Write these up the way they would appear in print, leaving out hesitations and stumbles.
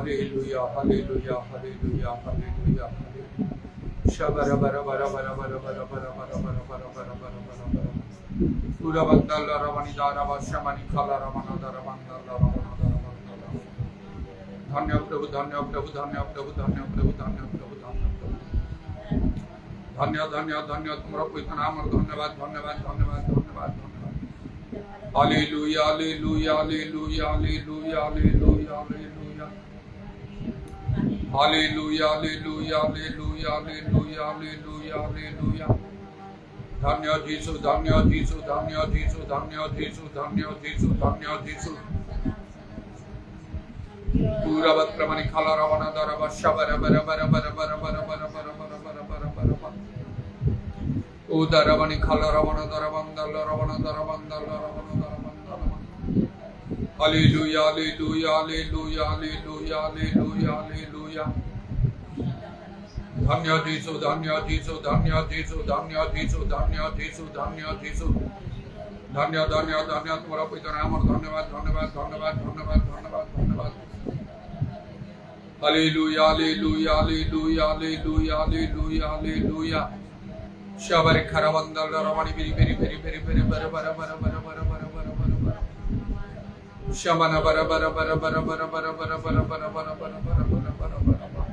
Hallelujah, hallelujah, hallelujah, hallelujah, hallelujah. Shabara bara bara bara bara bara bara bara bara bara bara bara bara bara. Pura bandala ramani dara vashamani khala ramana dara bandala ramana dara bandala. धन्य प्रभु धन्य प्रभु धन्य प्रभु धन्य प्रभु धन्य प्रभु धन्य प्रभु धन्य धन्य धन्य तुम्हारा पवित्र नाम और धन्यवाद धन्यवाद धन्यवाद धन्यवाद धन्यवाद हालेलुया हालेलुया हालेलुया हालेलुया हालेलुया हालेलुया हालेलुया हालेलुया हालेलुया हालेलुया हालेलुया धन्य यीशु धन्य यीशु धन्य यीशु धन्य यीशु धन्य यीशु धन्य यीशु पूरा वक्रमणि खाला रवना दरा बशबरा बरा बरा बरा बरा बरा बरा बरा बरा बरा बरा बरा बरा उदरवणि खाला रवना दरा बंदल रवना दरा बंदल रवना दरा बंदल हालेलुया हालेलुया हालेलुया हालेलुया हालेलुया हालेलुया धन्य यीशु धन्य यीशु धन्य यीशु धन्य यीशु धन्य यीशु धन्य यीशु धन्य धन्य धन्य तुम्हारा पवित्र नाम और धन्यवाद धन्यवाद धन्यवाद धन्यवाद धन्यवाद धन्यवाद हालेलुया हालेलुया हालेलुया हालेलुया हालेलुया हालेलुया शबरे खरवंदल रवणी बेरी बेरी बेरी बेरी बेरी बरा बरा बरा बरा बरा बरा बरा बरा बरा शमन बरा बरा बरा बरा बरा बरा बरा बरा बरा बरा बरा बरा बरा बरा बरा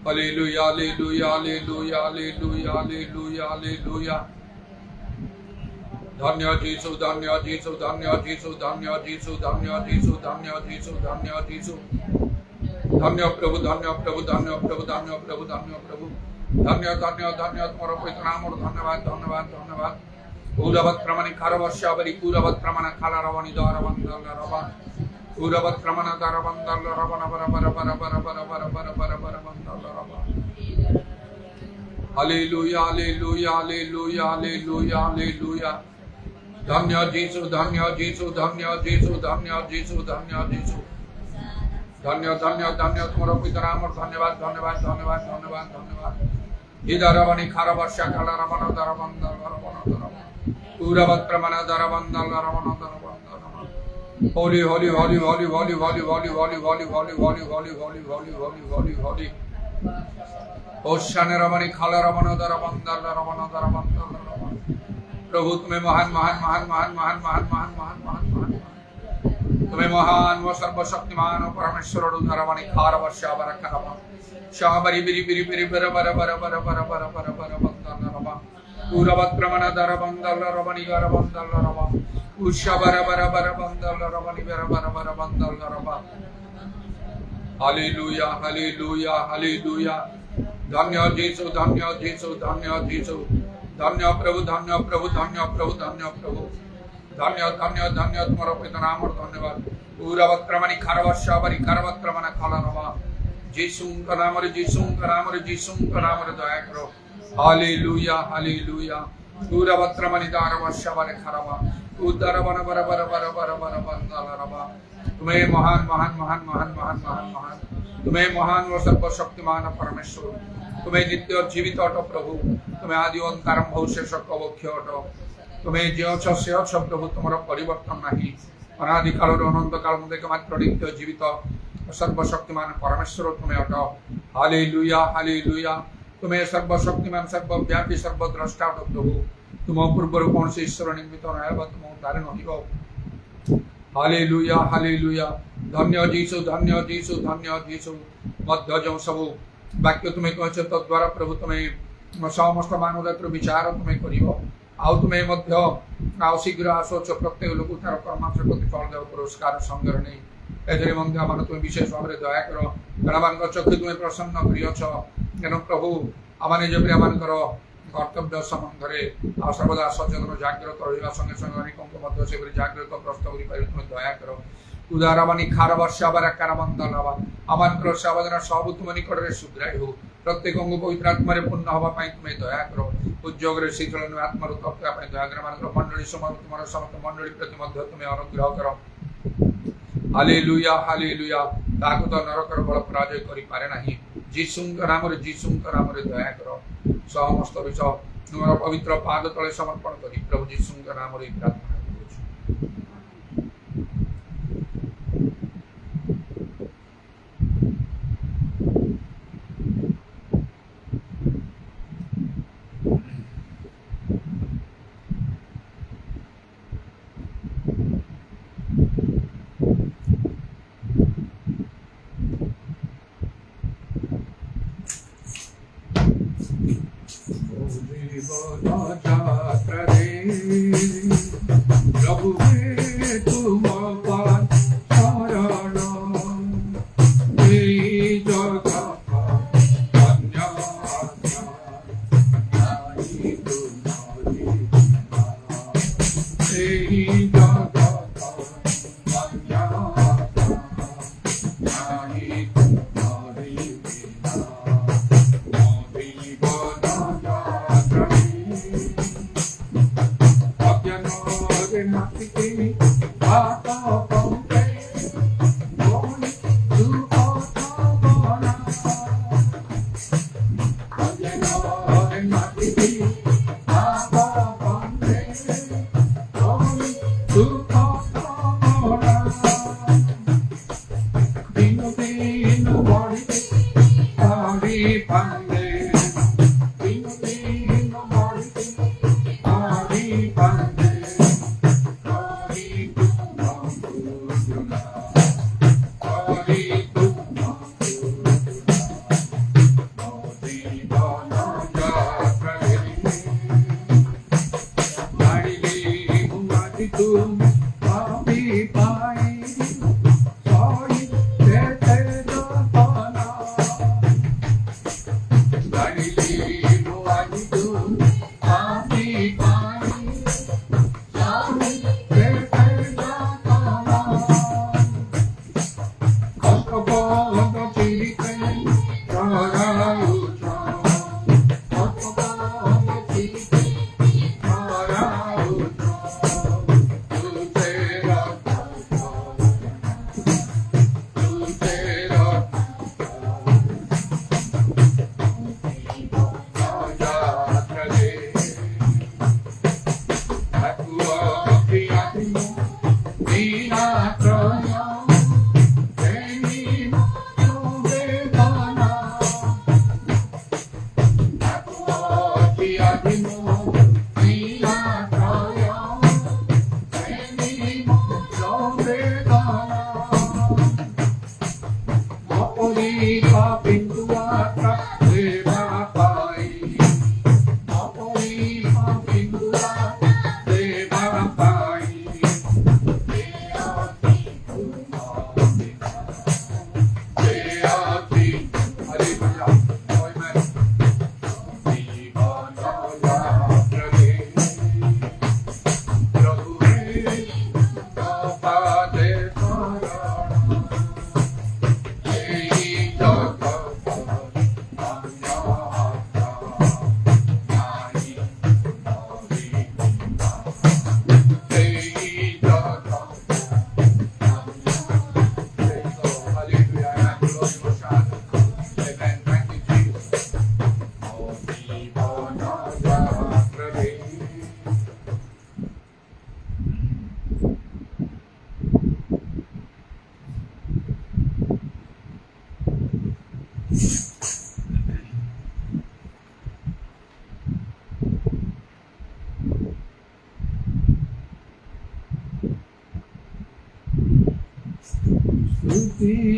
हालेलुया हालेलुया हालेलुया हालेलुया हालेलुया हालेलुया धन्य यीशु धन्य यीशु धन्य यीशु धन्य यीशु धन्य यीशु धन्य यीशु धन्य यीशु धन्य प्रभु धन्य प्रभु धन्य प्रभु धन्य प्रभु धन्य प्रभु धन्य धन्य धन्य तुम्हारा पवित्र नाम और धन्यवाद धन्यवाद धन्यवाद पूरवत क्रमणि खरवशावरी पूरवत क्रमण खाला रवणि द्वार बंदल रवा पूरवत क्रमण द्वार बंदल रवण बर बर बर बर बर बर बर बर बर बंदल रवा हालेलुया हालेलुया हालेलुया हालेलुया हालेलुया धन्य यीशु धन्य यीशु धन्य यीशु धन्य यीशु धन्य यीशु धन्य धन्य धन्य तुम्हारा पवित्र नाम और धन्यवाद धन्यवाद धन्यवाद धन्यवाद धन्यवाद इधरवणि खरवर्षा कला रमण दर बंदल रमण दर पूरवत प्रमण दर बंदल रमण दर बंदल होली होली होली होली होली होली होली होली होली होली होली होली होली होली होली होली होली ओशान रमणि खला रमण दर बंदल रमण दर बंदल प्रभु तुम्हें महान महान महान महान महान महान महान महान महान महान तुम्हें महान व सर्वशक्तिमान परमेश्वर उदारवणि खार वर्षा बरकरमा शाबरी बिरी बिरी बिरी बर बर बर बर बर बर बर बर बंदल रमा पूरवत प्रमण दर बंदल रमणि गर बंदल रमा उषा बर बर बर बंदल रमणि बर बर बर बंदल रमा हालेलुया हालेलुया हालेलुया धन्य यीशु धन्य यीशु धन्य यीशु धन्य प्रभु धन्य प्रभु धन्य प्रभु धन्य प्रभु धन्य धन्य धन्य तुम्हारा पवित्र नाम और धन्यवाद पूरवत क्रमणि खरवशावरी खरवत क्रमण खाला रवा यीशु का नाम रे यीशु का नाम रे यीशु का नाम रे दया करो हालेलुया हालेलुया पूरवत क्रमणि दारवशावरी खरवा उदर वन बर बर बर बर बर बंदल रवा तुम्हें महान महान महान महान महान महान महान तुम्हें महान व सर्वशक्तिमान परमेश्वर तुम्हें नित्य जीवित अट प्रभु तुम्हें आदि अंतरम भविष्य अवक्ष अट तुम्हें जे अछ से अछ प्रभु तुम परिवर्तन नहीं अनादि काल अनंत काल एकमात्र नित्य जीवित सर्वशक्तिमान परमेश्वर तुम्हें अट हालेलुया हालेलुया तुम्हें सर्वशक्तिमान सर्वव्यापी सर्वद्रष्टा अट प्रभु तुम पूर्वर कौन से ईश्वर निर्मित नहब तुम उद्धार नहिब हालेलुया हालेलुया धन्य यीशु धन्य यीशु धन्य यीशु मध्य जो सब वाक्य तुम्हें कह तद्वारा प्रभु तुम्हें समस्त मानव जातिर विचार तुम्हें कर आउ तुम्हें मध्य आउ शीघ्र आसोच प्रत्येक लोक तार कर्मांश प्रतिफल देव पुरस्कार संगे नहीं एथे मध्य मान तुम्हें विशेष भाव में दया कर गणमान चक्षु तुम्हें प्रसन्न करियछ तेणु प्रभु आम जो प्रियमानकर कर्तव्य संबंध में आ सर्वदा सचेतन जागृत रहा संगे संगे अनेकों से जागृत प्रस्त कर तुम्हें दया कर उदारवानी खार वर्षा बारा काराबंदल हवा आमानकर सावधान सब तुम निकट में सुधराई हो प्रत्येक अंग पवित्र आत्मार पूर्ण हवाई तुम्हें दया कर उद्योग शीतल आत्मार तत्वा दया कर मान मंडली समय तुम समस्त मंडली प्रति तुम्हें अनुग्रह कर हालेलुया हालेलुया ताकू तो नरकर बल पराजय करें ना जीशु नाम दया कर समस्त विषय तुम पवित्र पाद तले समर्पण कर प्रभु जीशु नाम प्रार्थना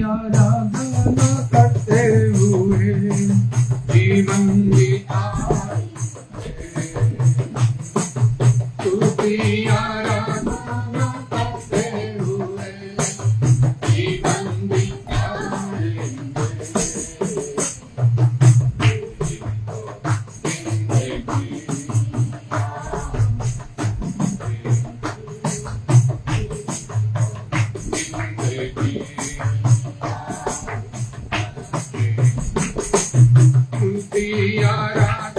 आराधना करते हुए जीवन बिताए, स्तुति आराधना करते हुए जीवन बिताएंगे। स्तुति आराधना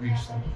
Hallelujah.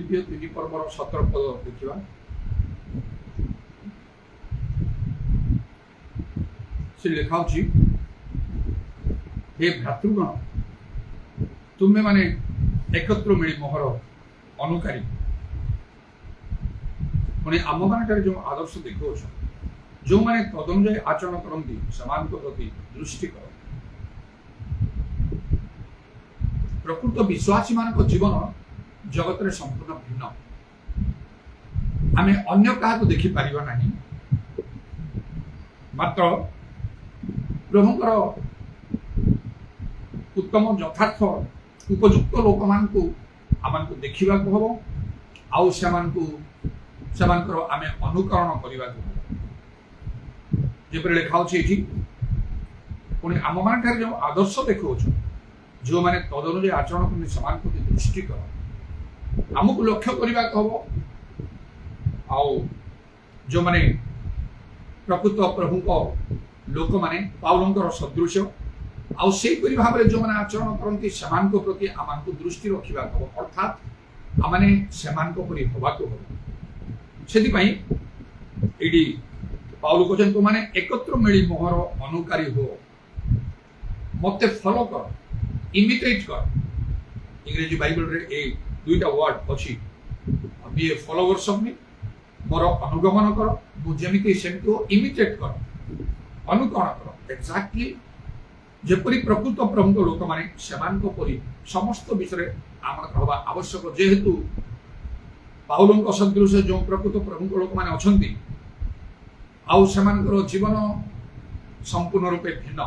फिलिपियो 3 पर्वर 17 पद देखिबा। से लिखा होची, हे भ्रातृगण तुम्हें माने एकत्र मिली मोहर अनुकारी माने आम मान जो आदर्श देखो जो माने तदनुजाई आचरण करती समान प्रति दृष्टि कर। प्रकृत विश्वासी मान जीवन जगत रे संपूर्ण भिन्न। आमे अन्य काहाको देखि पारिबा नाही, मात्र प्रभुंकर उत्तम यथार्थ उपयुक्त लोक मान को आमान को देखिबा को हबो, आउ सेमानकर आमे अनुकरण करिबा को हबो। जेपरि लेखा अछि एठी पुणी आम मान जो आदर्श देखो जो माने तदनुजाई आचरण करने समान प्रति दृष्टि कर आमको लक्ष्य करने को हम आउ जो माने प्रकृत प्रभु को लोक माने पाउलंकर सदृश आउ से भाव में जो माने आचरण करती समान को प्रति आम को दृष्टि रखा हम अर्थात आमने समान को परि होबा को हम सेति पई एडी पाउल कहते तुमने एकत्र मिली मोहर अनुकारी हो, मते फॉलो कर, इमिटेट कर। इंग्रेजी बाइबल रे ए दुईटा वर्ड अछि, be a followers of me, मोर अनुगमन कर, मु जेमिति सेमिति हो इमिटेट कर, अनुकरण कर। एक्जाक्टली जेपरि प्रकृत प्रभु लोक माने समान को परि समस्त विषय आमन हवा आवश्यक। जेहेतु पाउलंक सदृश जो प्रकृत प्रभु लोक माने अछंती आउ सेमानकर जीवन संपूर्ण रूपे भिन्न,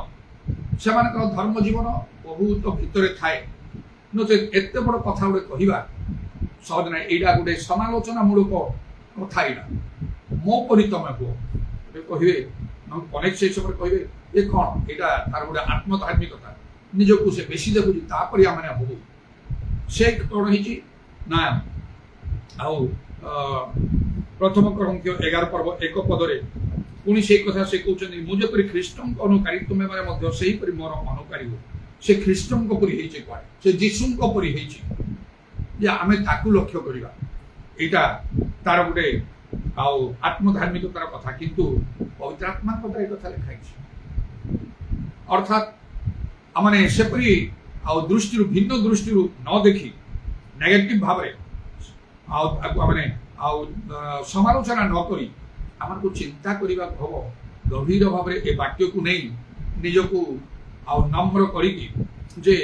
सेमानकर धर्म जीवन बहुत भितर थाए नचे एते बड़ कथा गुड़े कहवा सहज ना। एटा गोटे समालोचना मूलक कथा एटा मो परि तमे हो कहे अनेक से समय कहे ये कौन एटा तार गोटे आत्मधार्मिकता निजको से बेसी देखुची तापरि आमने हो से कौन हिची ना। आउ प्रथम क्रंथ्य 11 पर्व 1 पदरे पुणी से कथा से कहते मुझे ख्रीष्टन अनुकारी तुम्हें मैंने मध्य से ही मोर अनुकारी हो। से ख्रीष्टन को परि हेचे कोडे से जीसुन को परि हेचे जे आमे ताकू लक्ष्य करिबा एटा तार गुटे आउ आत्मधार्मिकतार कथा, किंतु पवित्र आत्मा कथा ए कथा लिखा है। अर्थात आमने सेपरि आउ दृष्टि भिन्न दृष्टि न देखी नेगेटिव भाव रे आउ आमने आउ समालोचना न करी आमको चिंता करने हम गभीर भाव ए वाक्य को नहीं निजको आउ नम्र करी जे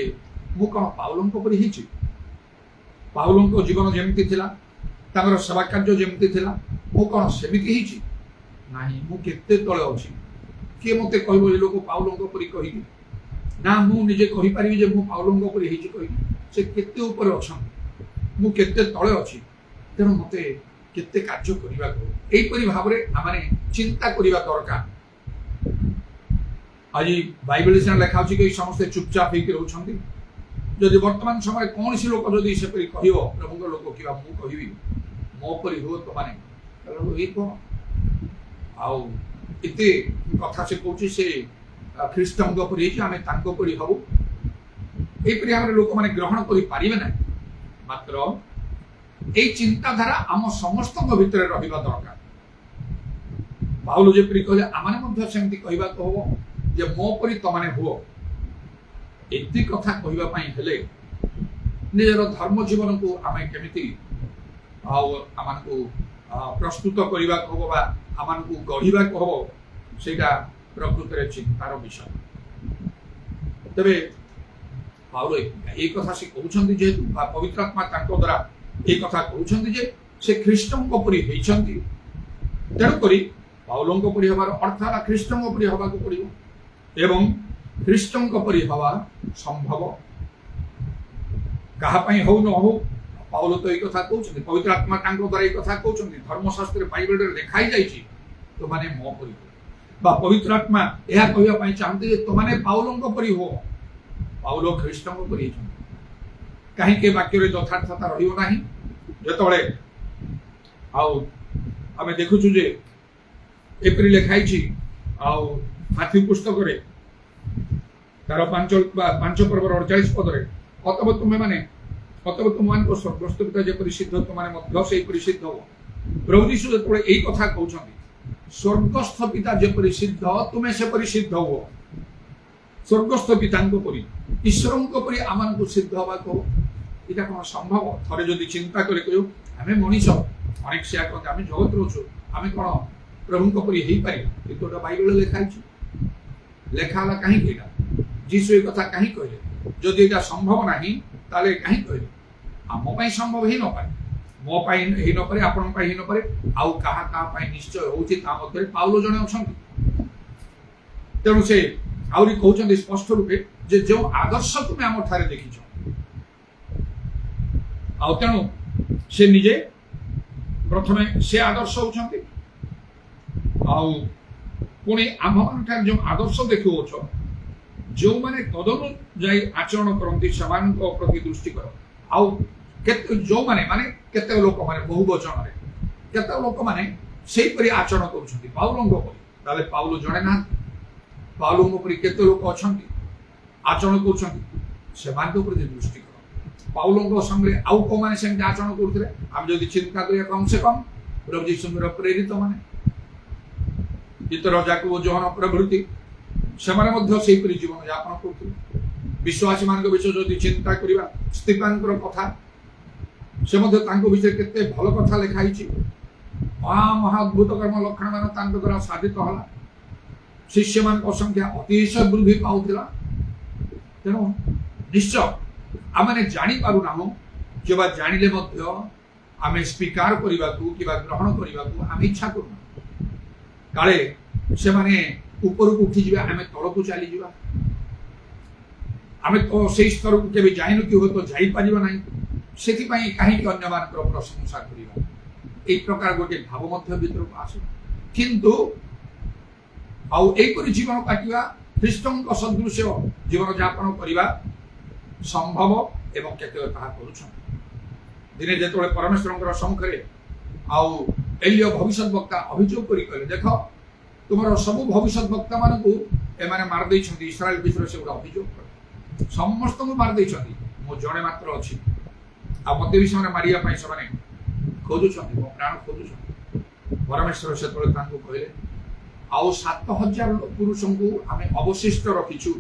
मु कौन पाउलंक परि हिची, पाउलंक जीवन जेमती थिला तांगर सेवा कार्य जेमती थिला मु कौन सेमिति हिची नाही। मु केते तळे अछि के मते कहबो ए लोक पाउलंक परि कहि ना, मु निजे कहि परिबि जे मु पाउलंक परि हिची कहि से केते ऊपर अछन मु केते तळे अछि तेणु मते केते कार्य करिबा को एपरि भाव रे आमाने चिंता करिबा दरकार। आज बाइबल से लिखा अछि कि समस्त चुपचाप होकर रहउछंती, जदि वर्तमान समय कौन सी लोक जदि से परि कहियो प्रभु लोक किबा मु कहिबी मो परि हो तो माने तलो ए को आउ इते कथा से कहउछि से ख्रीष्टन को परि आमे तांको परि हबु एपरि हमरे लोक माने ग्रहण करि पारिबे ना। मात्र ए चिंताधारा आम समस्त भितर रहिबा दरकार। पाउल जेपरि कहले आमाने मध्य सेमति कहबा को हो जे मो परि तमाने हो। एति कथा कहबा पई हेले निजर धर्म जीवन को आमे केमिति आउ आमान को प्रस्तुत करबा को हो बा आमान को गढ़िबा को हो सेटा प्रकृत रे चिंतार विषय। तबे पाउल ए कथा से कहउछंती जे पवित्र आत्मा तांको द्वारा ए कथा कहउछंती जे से ख्रीष्टन को परि हेइछंती, तेणु करी पाउलंक को परि हबार अर्थ है ख्रीष्टन को परि हबा को पड़िबो एवं ख्रीष्टन को परि हवा संभव कहा पई हो न हो। पाउल तो ए कथा कहउछंती, पवित्र आत्मा तांको द्वारा ए कथा कहउछंती, धर्मशास्त्र बाइबल रे लिखाई जाईछि तो माने मो परि बा पवित्र आत्मा एहा कहबा पई चाहंती जे तो माने पाउलंक परि हो। पाउल ख्रीष्टन को परि हेइछंती कहीं के वाक्य रे यथार्थता रहियो नाही। जतबळे आउ आमे देखुछु जे एप्रिल लिखाई छी आउ माथ्यू पुस्तक रे तार 5 पर्व 48 पद रे अतः तुम्हें माने ଅତଏବ ତୁମମାନଙ୍କ ସ୍ୱର୍ଗସ୍ଥ ପିତା ଯେପରି ସିଦ୍ଧ ତୁମମାନେ ମଧ୍ୟ ସେହିପରି ସିଦ୍ଧ ହୁଅ। ପ୍ରଭୁ ଯୀଶୁ ଯେତେବେଳେ ଏଇ କଥା କହୁଛନ୍ତି, ସ୍ୱର୍ଗସ୍ଥ ପିତା ଯେପରି ସିଦ୍ଧ ତୁମେ ସେପରି ସିଦ୍ଧ ହୁଅ। ସ୍ୱର୍ଗସ୍ଥ ପିତାଙ୍କ ପରି, ଈଶ୍ୱରଙ୍କ ପରି ଆମମାନଙ୍କୁ ସିଦ୍ଧ ହେବାକୁ এটা କ'ଣ ସମ୍ଭବ? ଥରେ ଯଦି ଚିନ୍ତା କରି କହିବୁ ଆମେ ମଣିଷ, ଅନେକ ସେୟା କହନ୍ତି ଆମେ ଜଗତରେ ଅଛୁ, ଆମେ କ'ଣ ପ୍ରଭୁଙ୍କ ପରି ହେଇପାରିବୁ? କିନ୍ତୁ ଏଇଟା ବାଇବଲରେ ଲେଖା ହେଇଛି। ଲେଖା ହେଲା କାହିଁକି? ଏଇଟା ଯୀଶୁ ଏ କଥା କାହିଁକି କହିଲେ? ଯଦି ଏଇଟା ସମ୍ଭବ ନାହିଁ ତାହେଲେ କାହିଁକି କହିଲେ? ଆମ ପାଇଁ ସମ୍ଭବ ହେଇନପାରେ, ମୋ ପାଇଁ ହେଇନପାରେ, ଆପଣଙ୍କ ପାଇଁ ହେଇନପାରେ, ଆଉ କାହା କାହା ପାଇଁ ନିଶ୍ଚୟ ହଉଛି। ତା ମଧ୍ୟରେ ପାଉଲ ଜଣେ ଅଛନ୍ତି। ତେଣୁ ସେ ଆହୁରି କହୁଛନ୍ତି ସ୍ପଷ୍ଟ ରୂପେ ଯେ ଯେଉଁ ଆଦର୍ଶ ତୁମେ ଆମ ଠାରେ ଦେଖିଛ, ଆଉ ତେଣୁ ସେ ନିଜେ ପ୍ରଥମେ ସେ ଆଦର୍ଶ ହଉଛନ୍ତି, ଆଉ ପୁଣି ଆମମାନଙ୍କଠାରେ ଯେଉଁ ଆଦର୍ଶ ଦେଖୁଅଛ, ଯେଉଁମାନେ ତଦନୁଯାୟୀ ଆଚରଣ କରନ୍ତି ସେମାନଙ୍କ ପ୍ରତି ଦୃଷ୍ଟି କର। ଆଉ ଯେଉଁମାନେ ମାନେ କେତେ ଲୋକମାନେ ବହୁ ବଚନରେ କେତେ ଲୋକମାନେ ସେଇପରି ଆଚରଣ କରୁଛନ୍ତି ପାଉଲଙ୍କ ପରି, ତାହେଲେ ପାଉଲ ଜଣେ ନାହାନ୍ତି। ପାଉଲଙ୍କ ପରି କେତେ ଲୋକ ଅଛନ୍ତି ଆଚରଣ କରୁଛନ୍ତି, ସେମାନଙ୍କ ପ୍ରତି ଦୃଷ୍ଟି କର। ପାଉଲଙ୍କ ସାଙ୍ଗରେ ଆଉ କୋଉମାନେ ସେମିତି ଆଚରଣ କରୁଥିଲେ? ଆମେ ଯଦି ଚିନ୍ତା କରିବା କମ୍ ସେ କମ୍ ପ୍ରଭୁ ଯୀଶୁଙ୍କର ପ୍ରେରିତ ମାନେ, ପିତର ଯାକୋବ ଯୋହନ ପ୍ରଭୃତି, ସେମାନେ ମଧ୍ୟ ସେହିପରି ଜୀବନ ଯାପନ କରୁଥିଲେ। ବିଶ୍ୱାସୀ ମାନଙ୍କ ବିଷୟ ଯଦି ଚିନ୍ତା କରିବା, ସ୍ତିଫାନଙ୍କର କଥା, ସେ ମଧ୍ୟ ତାଙ୍କ ବିଷୟରେ କେତେ ଭଲ କଥା ଲେଖା ହେଇଛି। ମହା ଅଦ୍ଭୁତ କର୍ମ ଲକ୍ଷଣ ମାନ ତାଙ୍କ ଦ୍ୱାରା ସାଧିତ ହେଲା। ଶିଷ୍ୟମାନଙ୍କ ସଂଖ୍ୟା ଅତିଶୟ ବୃଦ୍ଧି ପାଉଥିଲା। ତେଣୁ ନିଶ୍ଚୟ ଆମେ ଜାଣିପାରୁନାହୁଁ, କିମ୍ବା ଜାଣିଲେ ମଧ୍ୟ ଆମେ ସ୍ୱୀକାର କରିବାକୁ କିମ୍ବା ଗ୍ରହଣ କରିବାକୁ ଆମେ ଇଚ୍ଛା କରୁନା। କାଳେ ସେମାନେ ଉପରକୁ ଉଠିଯିବେ, ଆମେ ତଳକୁ ଚାଲିଯିବା। ଆମେ ତ ସେଇ ସ୍ତରକୁ କେବେ ଯାଇନୁ, କି ହୁଏତ ଯାଇପାରିବା ନାହିଁ। ସେଥିପାଇଁ କାହିଁକି ଅନ୍ୟମାନଙ୍କର ପ୍ରଶଂସା କରିବା? এই ପ୍ରକାର ଗୋଟିଏ ଭାବ ମଧ୍ୟ ଭିତରକୁ ଆସେ। କିନ୍ତୁ ଆଉ ଏହିପରି ଜୀବନ କାଟିବା, ଖ୍ରୀଷ୍ଟଙ୍କ ସଦୃଶ ଜୀବନ ଯାପନ କରିବା ସମ୍ଭବ, ଏବଂ କେତେକ ତାହା କରୁଛନ୍ତି। ଦିନେ ଯେତେବେଳେ ପରମେଶ୍ୱରଙ୍କର ସମ୍ମୁଖରେ ଆଉ ଏଲିୟ ଭବିଷ୍ୟତ ବକ୍ତା ଅଭିଯୋଗ କରି କହିଲେ, ଦେଖ ତୁମର ସବୁ ଭବିଷ୍ୟତ ବକ୍ତା ମାନଙ୍କୁ ଏମାନେ ମାରି ଦେଇଛନ୍ତି, ଇସ୍ରାଏଲ ବିଷୟରେ ସେ ଗୋଟେ ଅଭିଯୋଗ କଲେ। ସମସ୍ତଙ୍କୁ ମାରି ଦେଇଛନ୍ତି, ମୁଁ ଜଣେ ମାତ୍ର ଅଛି, ଆଉ ମତେ ବି ସେମାନେ ମାରିବା ପାଇଁ ସେମାନେ ଖୋଜୁଛନ୍ତି, ମୋ ପ୍ରାଣ ଖୋଜୁଛନ୍ତି। ପରମେଶ୍ୱର ସେତେବେଳେ ତାଙ୍କୁ କହିଲେ, ଆଉ 7,000 ପୁରୁଷଙ୍କୁ ଆମେ ଅବଶିଷ୍ଟ ରଖିଛୁ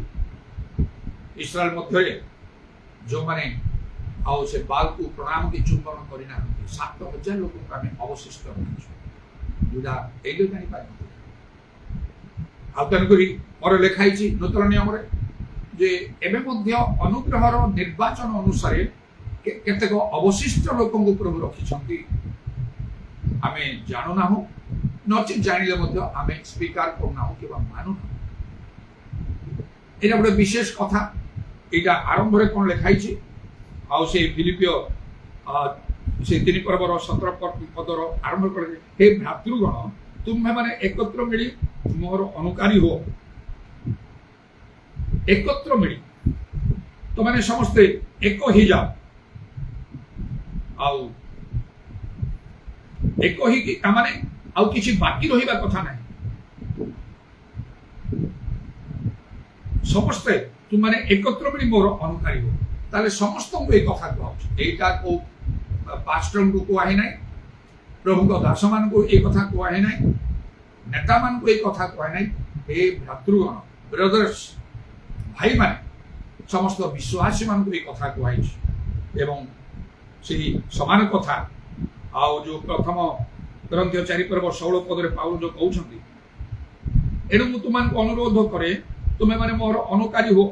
ଇସ୍ରାଏଲ ମଧ୍ୟରେ, ଯେଉଁମାନେ ଆଉ ସେ ବାଲକୁ ପ୍ରଣାମ କି ଚୁମ୍ବନ କରିନାହାନ୍ତି। 7,000 ଲୋକଙ୍କୁ ଆମେ ଅବଶିଷ୍ଟ ରଖିଛୁ। ଯୁଦା ଏଇଲେ ଜାଣିପାରିବେ। ଆଉ ତେଣୁକରି ପରେ ଲେଖା ହେଇଛି ନୂତନ ନିୟମରେ ଯେ ଏବେ ମଧ୍ୟ ଅନୁଗ୍ରହର ନିର୍ବାଚନ ଅନୁସାରେ କେତେକ ଅବଶିଷ୍ଟ ଲୋକଙ୍କୁ ପ୍ରଭୁ ରଖିଛନ୍ତି। ଆମେ ଜାଣୁନାହୁଁ, ନଚେତ ଜାଣିଲେ ମଧ୍ୟ ଆମେ ସ୍ୱୀକାର କରୁନାହୁଁ କିମ୍ବା ମାନୁନାହୁଁ। ଏଇଟା ଗୋଟେ ବିଶେଷ କଥା। ଏଇଟା ଆରମ୍ଭରେ କ'ଣ ଲେଖା ହେଇଛି? ଆଉ ସେ ଫିଲିପିୟ ସେ 3 ପର୍ବର 17 ପଦର ଆରମ୍ଭ କରେ, ହେ ଭ୍ରାତୃଗଣ, ତୁମେମାନେ ଏକତ୍ର ମିଳି ମୋର ଅନୁକାରୀ ହୁଅ। ଏକତ୍ର ମିଳି ତମାନେ ସମସ୍ତେ ଏକ ହେଇଯାଅ। ଆଉ ଏକ ହେଇକି ତାମାନେ ଆଉ କିଛି ବାକି ରହିବା କଥା ନାହିଁ। ସମସ୍ତେ ତୁମମାନେ ଏକତ୍ର ମିଳି ମୋର ଅନୁକାରୀ ହୁଅ। ତାହେଲେ ସମସ୍ତଙ୍କୁ ଏଇ କଥା କୁହାଉଛି। ଏଇଟା କୋଉ ପାଷ୍ଟରଙ୍କୁ କୁହା ହେଇ ନାହିଁ, ପ୍ରଭୁଙ୍କ ଦାସମାନଙ୍କୁ ଏଇ କଥା କୁହା ହେଇ ନାହିଁ, ନେତାମାନଙ୍କୁ ଏଇ କଥା କୁହା ନାହିଁ। ଏ ଭ୍ରାତୃଗଣ, ବ୍ରଦର୍ସ, ଭାଇମାନେ, ସମସ୍ତ ବିଶ୍ୱାସୀ ମାନଙ୍କୁ ଏଇ କଥା କୁହାଯାଇଛି। ଏବଂ ସେହି ସମାନ କଥା ଆଉ ଯୋଉ ପ୍ରଥମ ଗ୍ରନ୍ଥୀୟ 4 ପର୍ବ 16 ପଦରେ ପାଉଲ ଯୋଉ କହୁଛନ୍ତି, ଏଣୁ ମୁଁ ତୁମମାନଙ୍କୁ ଅନୁରୋଧ କରେ ତୁମେମାନେ ମୋର ଅନୁକାରୀ ହୁଅ।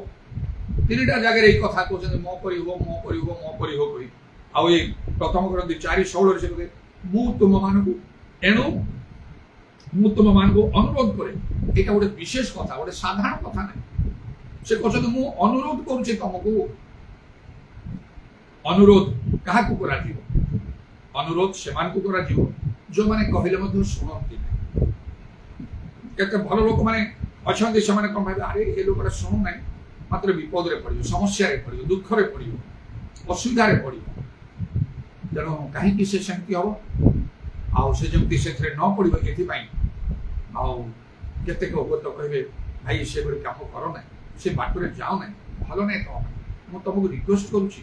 3ଟା ଜାଗାରେ ଏଇ କଥା କହୁଛନ୍ତି, ମୋ ପରି ହୁଅ, ମୋ ପରି ହୁଅ, ମୋ ପରି ହୁଅ କହି। ଆଉ ଏଇ ପ୍ରଥମ ଗ୍ରନ୍ଥି 4:16 ସେ କହିଲେ, ମୁଁ ତୁମମାନଙ୍କୁ, ଏଣୁ ମୁଁ ତୁମମାନଙ୍କୁ ଅନୁରୋଧ କରେ। ଏଇଟା ଗୋଟେ ବିଶେଷ କଥା, ଗୋଟେ ସାଧାରଣ କଥା ନାହିଁ। ସେ କହୁଛନ୍ତି ମୁଁ ଅନୁରୋଧ କରୁଛି ତମକୁ। ଅନୁରୋଧ କାହାକୁ କରାଯିବ? ଅନୁରୋଧ ସେମାନଙ୍କୁ କରାଯିବ ଯେଉଁମାନେ କହିଲେ ମଧ୍ୟ ଶୁଣନ୍ତି ନାହିଁ। କେତେ ଭଲ ଲୋକମାନେ ଅଛନ୍ତି, ସେମାନେ କ'ଣ ଭାବିବେ, ଆରେ ଏ ଲୋକଟା ଶୁଣୁନାହିଁ, ମାତ୍ର ବିପଦରେ ପଡ଼ିବ, ସମସ୍ୟାରେ ପଡ଼ିବ, ଦୁଃଖରେ ପଡ଼ିବ, ଅସୁବିଧାରେ ପଡ଼ିବ। ତେଣୁ କାହିଁକି ସେ ସେମିତି ହବ? ଆଉ ସେ ଯେମିତି ସେଥିରେ ନ ପଡ଼ିବ ଏଥିପାଇଁ ଆଉ କେତେକ ହୁଏତ କହିବେ, ଭାଇ ସେଭଳି କାମ କର ନାହିଁ, ସେ ବାଟରେ ଯାଅ ନାହିଁ, ଭଲ ନାହିଁ ତମ ପାଇଁ, ମୁଁ ତମକୁ ରିକ୍ୱେଷ୍ଟ କରୁଛି।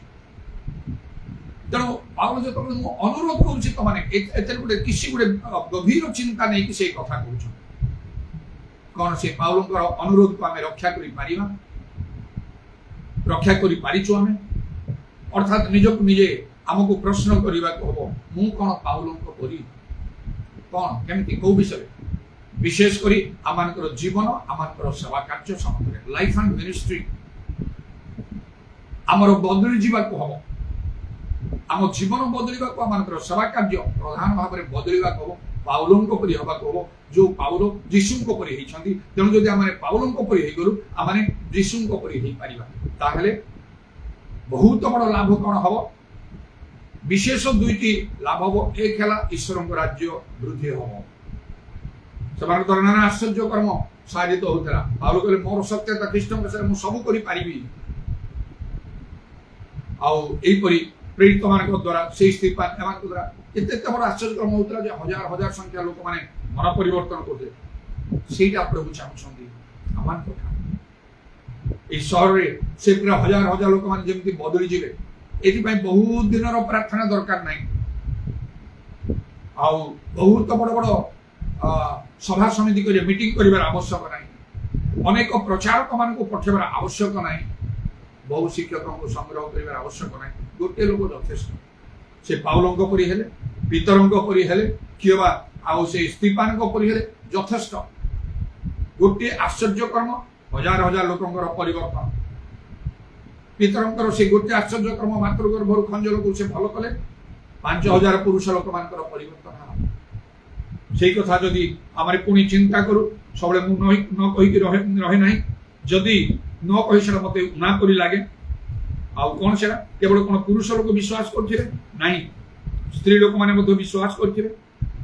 ତେଣୁ ପାଉଲ ଯେତେବେଳେ ମୁଁ ଅନୁରୋଧ କରୁଛି ତମାନେ ଏଥିରେ ଗୋଟେ କିଛି ଗୋଟେ ଗଭୀର ଚିନ୍ତା ନେଇକି ସେଇ କଥା କହୁଛନ୍ତି। କଣ ସେ ପାଉଲଙ୍କର ଅନୁରୋଧକୁ ଆମେ ରକ୍ଷା କରିପାରିବା? ରକ୍ଷା କରିପାରିଛୁ ଆମେ? ଅର୍ଥାତ୍ ନିଜକୁ ନିଜେ ଆମକୁ ପ୍ରଶ୍ନ କରିବାକୁ ହବ, ମୁଁ କଣ ପାଉଲଙ୍କ ପରି? କଣ କେମିତି କୋଉ ବିଷୟରେ? ବିଶେଷ କରି ଆମମାନଙ୍କର ଜୀବନ, ଆମମାନଙ୍କର ସେବା କାର୍ଯ୍ୟ ସମୟରେ ଲାଇଫ୍ ଆଣ୍ଡ ମିନିଷ୍ଟ୍ରି ଆମର ବଦଳି ଯିବାକୁ ହବ। ଆମ ଜୀବନ ବଦଳିବାକୁ, ଆମମାନଙ୍କର ସେବା କାର୍ଯ୍ୟ ପ୍ରଧାନ ଭାବରେ ବଦଳିବାକୁ ହବ। ପାଉଲଙ୍କ ପରି ହେବାକୁ ହବ, ଯୋଉ ପାଉଲ ଯୀଶୁଙ୍କ ପରି ହେଇଛନ୍ତି। ତେଣୁ ଯଦି ଆମେ ପାଉଲଙ୍କ ପରି ହେଇଗଲୁ, ଆମେ ଯୀଶୁଙ୍କ ପରି ହେଇପାରିବା। ତାହେଲେ ବହୁତ ବଡ଼ ଲାଭ କଣ ହବ? ବିଶେଷ ଦୁଇଟି ଲାଭ ହବ। ଏକ ହେଲା ଈଶ୍ୱରଙ୍କ ରାଜ୍ୟ ବୃଦ୍ଧି ହବ। ସେମାନଙ୍କ ଦ୍ୱାରା ନାନା ଆଶ୍ଚର୍ଯ୍ୟ କର୍ମ ସାଧିତ ହଉଥିଲା। ପାଉଲ କହିଲେ ମୋର ସତ୍ୟତା ଖ୍ରୀଷ୍ଟଙ୍କ ବିଷୟରେ ମୁଁ ସବୁ କରିପାରିବି। ଆଉ ଏଇପରି ପ୍ରେରିତ ମାନଙ୍କ ଦ୍ୱାରା ସେଇ ସ୍ତିଫାନ ଏମାନଙ୍କ ଦ୍ୱାରା ଏତେ ବଡ଼ ଆଶ୍ଚର୍ଯ୍ୟ କର୍ମ ହଉଥିଲା ଯେ ହଜାର ହଜାର ସଂଖ୍ୟା ଲୋକମାନେ ମନ ପରିବର୍ତ୍ତନ କରୁଥିଲେ। ସେଇଟା ପ୍ରଭୁ ଚାହୁଁଛନ୍ତି ଆମମାନଙ୍କ ଠାରୁ। এই ସହରରେ ସେ ପୁରା ହଜାର ହଜାର ଲୋକମାନେ ଯେମିତି ବଦଳି ଯିବେ, ଏଥିପାଇଁ ବହୁତ ଦିନର ପ୍ରାର୍ଥନା ଦରକାର ନାହିଁ। ଆଉ ବହୁତ ବଡ଼ ବଡ଼ ସଭା ସମିତି କରି ମିଟିଂ କରିବାର ଆବଶ୍ୟକ ନାହିଁ। ଅନେକ ପ୍ରଚାରକ ମାନଙ୍କୁ ପଠାଇବାର ଆବଶ୍ୟକ ନାହିଁ। ବହୁ ଶିକ୍ଷକଙ୍କୁ ସଂଗ୍ରହ କରିବାର ଆବଶ୍ୟକ ନାହିଁ। ଗୋଟିଏ ଲୋକ ଯଥେଷ୍ଟ। ସେ ପାଉଲଙ୍କ ପରି ହେଲେ, ପିତରଙ୍କ ପରି ହେଲେ, କିଏ ବା ଆଉ ସେ ସ୍ତିଫାନଙ୍କ ପରି ହେଲେ ଯଥେଷ୍ଟ। ଗୋଟିଏ ଆଶ୍ଚର୍ଯ୍ୟ କର୍ମ, ହଜାର ହଜାର ଲୋକଙ୍କର ପରିବର୍ତ୍ତନ। ପିତରଙ୍କର ସେ ଗୋଟିଏ ଆଶ୍ଚର୍ଯ୍ୟ କର୍ମ, ମାତୃଗର୍ଭରୁ ଖଞ୍ଜଲକୁ ସେ ଭଲ କଲେ, 5000 ପୁରୁଷ ଲୋକମାନଙ୍କର ପରିବର୍ତ୍ତନ ହେଲା। ସେଇ କଥା ଯଦି ଆମେ ପୁଣି ଚିନ୍ତା କରୁ, ସବୁବେଳେ ମୁଁ ନ କହିକି ରହେ ନାହିଁ। ଯଦି ନ କହି ସେଟା ମତେ ଉଣା କରି ଲାଗେ। ଆଉ କଣ ସେଟା କେବଳ କଣ ପୁରୁଷ ଲୋକ ବିଶ୍ୱାସ କରୁଥିବେ? ନାହିଁ, ସ୍ତ୍ରୀ ଲୋକମାନେ ମଧ୍ୟ ବିଶ୍ୱାସ କରିଥିବେ,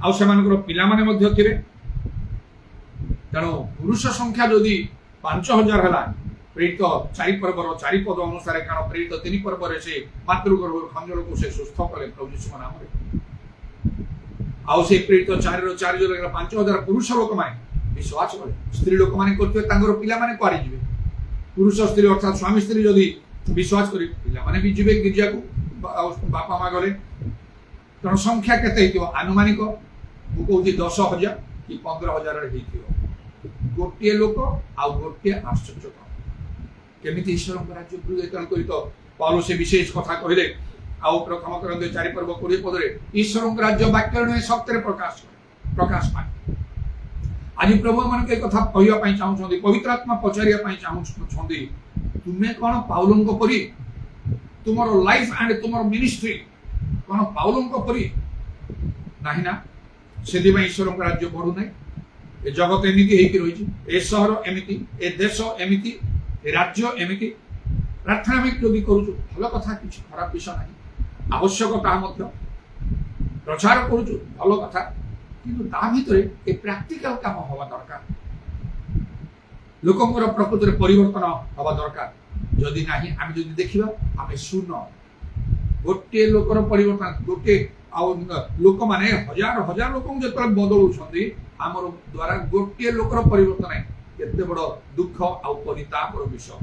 ଆଉ ସେମାନଙ୍କର ପିଲାମାନେ ମଧ୍ୟ ଥିବେ। ତେଣୁ ପୁରୁଷ ସଂଖ୍ୟା ଯଦି 5000 ହେଲା, ପ୍ରେରିତ 4 ପର୍ବର 4 ପଦ ଅନୁସାରେ, କାରଣ ପ୍ରେରିତ 3 ପର୍ବରେ ସେ ମାତୃଗର୍ଭରୁ ଖଞ୍ଜଲକୁ ସେ ସୁସ୍ଥ କଲେ ପ୍ରଭୁ ଯୀଶୁଙ୍କ ନାମରେ। ଆଉ ସେ ପ୍ରେରିତ 4ର 4 ଯୋଉ 5000 ପୁରୁଷ ଲୋକମାନେ ବିଶ୍ୱାସ କଲେ। ସ୍ତ୍ରୀ ଲୋକମାନେ କରୁଥିବେ, ତାଙ୍କର ପିଲାମାନେ କୁଆଡ଼େ ଯିବେ? ପୁରୁଷ ସ୍ତ୍ରୀ ଅର୍ଥାତ୍ ସ୍ୱାମୀ ସ୍ତ୍ରୀ ଯଦି ବିଶ୍ୱାସ କରି, ପିଲାମାନେ ବି ଯିବେ ଗିର୍ଜାକୁ, ବାପା ମା ଗଲେ। ତେଣୁ ସଂଖ୍ୟା କେତେ ହେଇଥିବ? ଆନୁମାନିକ ମୁଁ କହୁଛି 10,000 କି 15,000 ହେଇଥିବ। ଗୋଟିଏ ଲୋକ ଆଉ ଗୋଟିଏ ଆଶ୍ଚର୍ଯ୍ୟ। କେମିତି ଈଶ୍ୱରଙ୍କ ରାଜ୍ୟ ବୃଦ୍ଧି? ତେଣୁ କରି ତ ପାଉଲ ସେ ବିଶେଷ କଥା କହିଲେ। ଆଉ ପ୍ରଥମ କରନ୍ତେ 4 ପର୍ବ 20 ପଦରେ ଈଶ୍ୱରଙ୍କ ରାଜ୍ୟ ବାକ୍ୟରେ ନୁହେଁ ସତ୍ୟରେ ପ୍ରକାଶ ପାଏ। ଆଜି ପ୍ରଭୁ ମାନଙ୍କୁ ଏ କଥା କହିବା ପାଇଁ ଚାହୁଁଛନ୍ତି, ପବିତ୍ର ଆତ୍ମା ପଚାରିବା ପାଇଁ ଚାହୁଁଛନ୍ତି, ତୁମେ କଣ ପାଉଲଙ୍କ ପରି? ତୁମର ଲାଇଫ ଆଣ୍ଡ ତୁମର ମିନିଷ୍ଟ୍ରି କଣ ପାଉଲଙ୍କ ପରି? ନାହିଁ ନା। ସେଥିପାଇଁ ଈଶ୍ୱରଙ୍କ ରାଜ୍ୟ ବଢୁନାହିଁ। ଏ ଜଗତ ଏମିତି ହେଇକି ରହିଛି, ଏ ସହର ଏମିତି, ଏ ଦେଶ ଏମିତି, ଏ ରାଜ୍ୟ ଏମିତି। ପ୍ରାର୍ଥନା ବି ଯଦି କରୁଛୁ, ଭଲ କଥା, କିଛି ଖରାପ ବିଷୟ ନାହିଁ। ଆବଶ୍ୟକ ତାହା ମଧ୍ୟ ପ୍ରଚାର କରୁଛୁ, ଭଲ କଥା। କିନ୍ତୁ ତା ଭିତରେ ଏ ପ୍ରାକ୍ଟିକାଲ କାମ ହବା ଦରକାର। ଲୋକଙ୍କର ପ୍ରକୃତରେ ପରିବର୍ତ୍ତନ ହବା ଦରକାର। ଯଦି ନାହିଁ, ଆମେ ଯଦି ଦେଖିବା, ଆମେ ଶୂନ। ଗୋଟିଏ ଲୋକର ପରିବର୍ତ୍ତନ, ଗୋଟିଏ ଆଉ ଲୋକମାନେ ହଜାର ହଜାର ଲୋକଙ୍କୁ ଯେତେବେଳେ ବଦଳଉଛନ୍ତି, ଆମର ଦ୍ୱାରା ଗୋଟିଏ ଲୋକର ପରିବର୍ତ୍ତନ ନାହିଁ। କେତେ ବଡ଼ ଦୁଃଖ ଆଉ ପରିତାପର ବିଷୟ।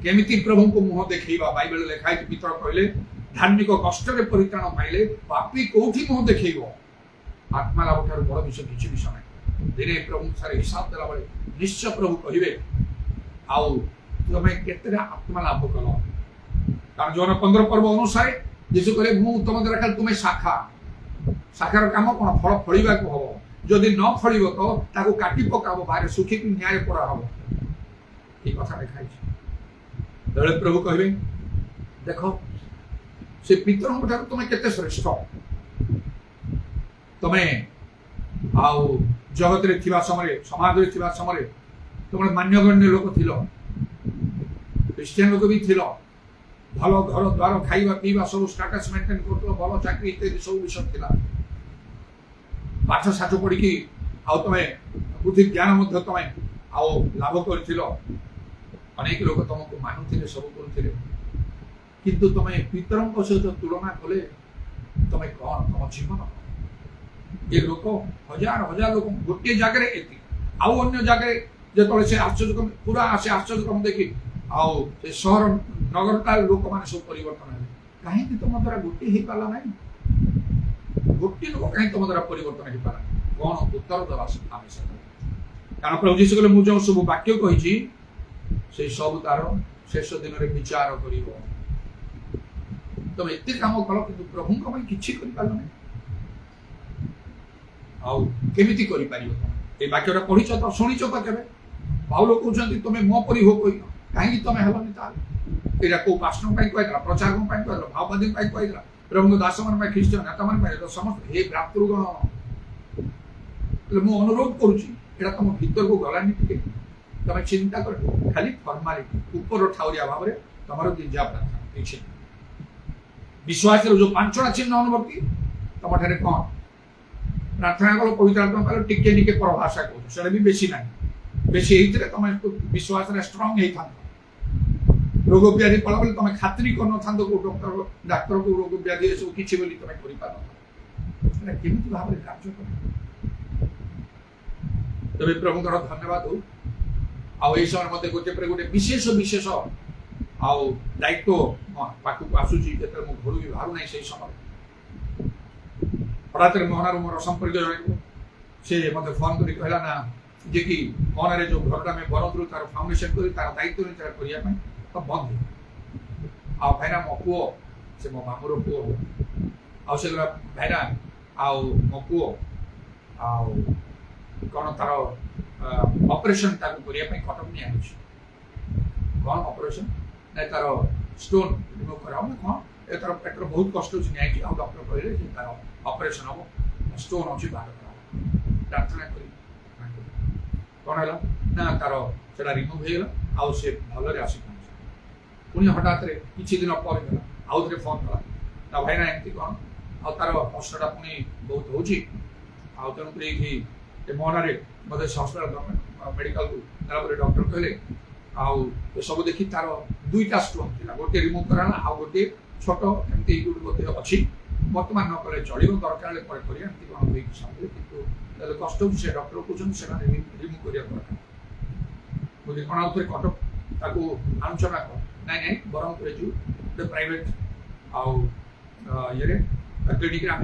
କେମିତି ପ୍ରଭୁଙ୍କୁ ମୁହଁ ଦେଖେଇବା? ବାଇବେଲ ଲେଖା ହେଇଛି, ପିତର କହିଲେ, ଧାର୍ମିକ କଷ୍ଟରେ ପରିତ୍ରାଣ ପାଇଲେ ପାପୀ କୋଉଠି ମୁହଁ ଦେଖେଇବ? ଆତ୍ମା ଲାଭ ଠାରୁ ବଡ଼ ବିଷୟ କିଛି ବିଷୟ ନାହିଁ। ଦିନେ ପ୍ରଭୁ ଠାରେ ହିସାବ ଦେଲା ବେଳେ ନିଶ୍ଚୟ ପ୍ରଭୁ କହିବେ, ଆଉ ତମେ କେତେଟା ଆତ୍ମା ଲାଭ କଲ? କାରଣ ଯୋଉନ 15 ପର୍ବ ଅନୁସାରେ ଯୀଶୁ କହିଲେ, ମୁଁ ତମ ଦ୍ୱାରା ଖାଲି ତୁମେ ଶାଖାର କାମ କଣ? ଫଳ ଫଳିବାକୁ ହବ। ଯଦି ନ ଫଳିବ ତ ତାକୁ କାଟି ପକାବ, ବାହାରେ ଶୁଖିକି ନ୍ୟାୟ କରା ହବ। এই কথা লেখা আছে। তাহলে প্রভু কহিবে, দেখো সে পিতরଙ୍କ ଠାରୁ ତମେ କେତେ ଶ୍ରେଷ୍ଠ। ତମେ ଆଉ ଜଗତରେ ଥିବା ସମୟରେ, ସମାଜରେ ଥିବା ସମୟରେ ତମେ ମାନ୍ୟଗଣ୍ୟ ଲୋକ ଥିଲ, ଖ୍ରୀଷ୍ଟିଆନ ଲୋକ ବି ଥିଲ, ଭଲ ଘର ଦ୍ୱାର, ଖାଇବା ପିଇବା ସବୁ ଷ୍ଟାଟସ୍ ମେଣ୍ଟେନ୍ କରୁଥିଲ, ଭଲ ଚାକିରି ଇତ୍ୟାଦି ସବୁ ବିଷୟ ଥିଲା। ପାଠ ସାଠ ପଢିକି ଆଉ ତମେ ବୁଦ୍ଧି ଜ୍ଞାନ ମଧ୍ୟ ତମେ ଆଉ ଲାଭ କରିଥିଲ। ଅନେକ ଲୋକ ତମକୁ ମାନୁଥିଲେ, ସବୁ କରୁଥିଲେ। କିନ୍ତୁ ତମେ ପିତରଙ୍କ ସହିତ ତୁଳନା କଲେ ତମେ କଣ? ତମ ଜୀବନ ଏ ଲୋକ ହଜାର ହଜାର ଲୋକ ଗୋଟିଏ ଜାଗାରେ ଏତିକି, ଆଉ ଅନ୍ୟ ଜାଗାରେ ଯେତେବେଳେ ସେ ଆଶ୍ଚର୍ଯ୍ୟ ପୁରା ସେ ଆଶ୍ଚର୍ଯ୍ୟ ଦେଖି ଆଉ ସେ ସହର ନଗରଟା ଲୋକମାନେ ସବୁ ପରିବର୍ତ୍ତନ ହେଲେ। कहीं तुम द्वारा गोटे हो पाला ना गोटे लोक कहीं तुम द्वारा परिवर्तन हो पाला कौन उत्तर दवा आम कारण प्रभु जीशु कहले मुझे सब वाक्य कही से सब तार शेष दिन में विचार कर तुम एत कम कल कि प्रभु किसी कर केमिति कर वाक्यटा पढ़ी तो शुणी तो के पाउल कहते तुम्हें मो परी हो कोई कहीं तुम हेलनि यहाँ कौ पास्टर कहला प्रचारक कहला भाववादी कहला प्रभु दास मान ख्रीष्टियन नेता मान समस्त हे भ्रातृगण मु अनुरोध करुँची तुम भीतर को गलानी टे तुम चिंता कर खाली फर्मालिटी ऊपर ठाउरिया भाव में तुम गिरजा प्रार्थना विश्वास जो पांचटा चिन्ह अनुभूति तुम ठारे कौन प्रार्थना कल पवित्र आत्मा कल टिके टिके प्रभाषा कह भी बेसी ना बेसी तुम विश्वास स्ट्रंग होता रोग व्याधि पड़ा बोले तुम खातरी कर न डॉक्टर डाक्तर को रोग व्याधि सब किसी तुम कर भाव में कार्य कर तबे प्रभुकर धन्यवाद हो आई समय मत गोटे गोटे विशेष विशेष आउ दायित्व पाखक आसूची जो घर भी बाहर ना से समय हठात मोहनार मोर संपर्क जन से मत फोन कर कहला ना जे कि मोहनारे जो घरटा में बनतु तार फाउंडेशन कर तार दायित्व नहीं करने तो बंद आ भाईना मो पुओ से मो मामूर पुओ आ से भाईना आउ मो पुओ आउ कौन तार ऑपरेशन ताको करिया पई कटक नि आछि कौन ऑपरेशन नै तार स्टोन रिमूव करा हम कौन ए तार पेटर बहुत कष्ट होछि नै कि आ डॉक्टर कहले जे तार ऑपरेशन हो स्टोन अछि बाहर करा प्रार्थना करी कौन हला ना तार सेटा रिमूव हे गेला आ से भलो रे आसी पुणी हठात किसी दिन पर आउ थे फोन कला ना भाईना एमती कौन आ तार कष्टा पुणी बहुत हो तेणुक मोहनार मतलब हस्पिटाल मेडिकल को डॉक्टर कहले आउ सब देखी तार दुईटा स्टोन थी गोटे रिमूव कराला आ गोटे छोट एमती गोटे अच्छी बर्तमान न कले चलो दरकार कष्ट से डॉक्टर कहते रिमूव करा दरकार मुझे कौन आउ थे कटक ताको आलोचना कर ना बरहमपुर जो गोटे प्राइवेट आउ ये क्लिनिक आम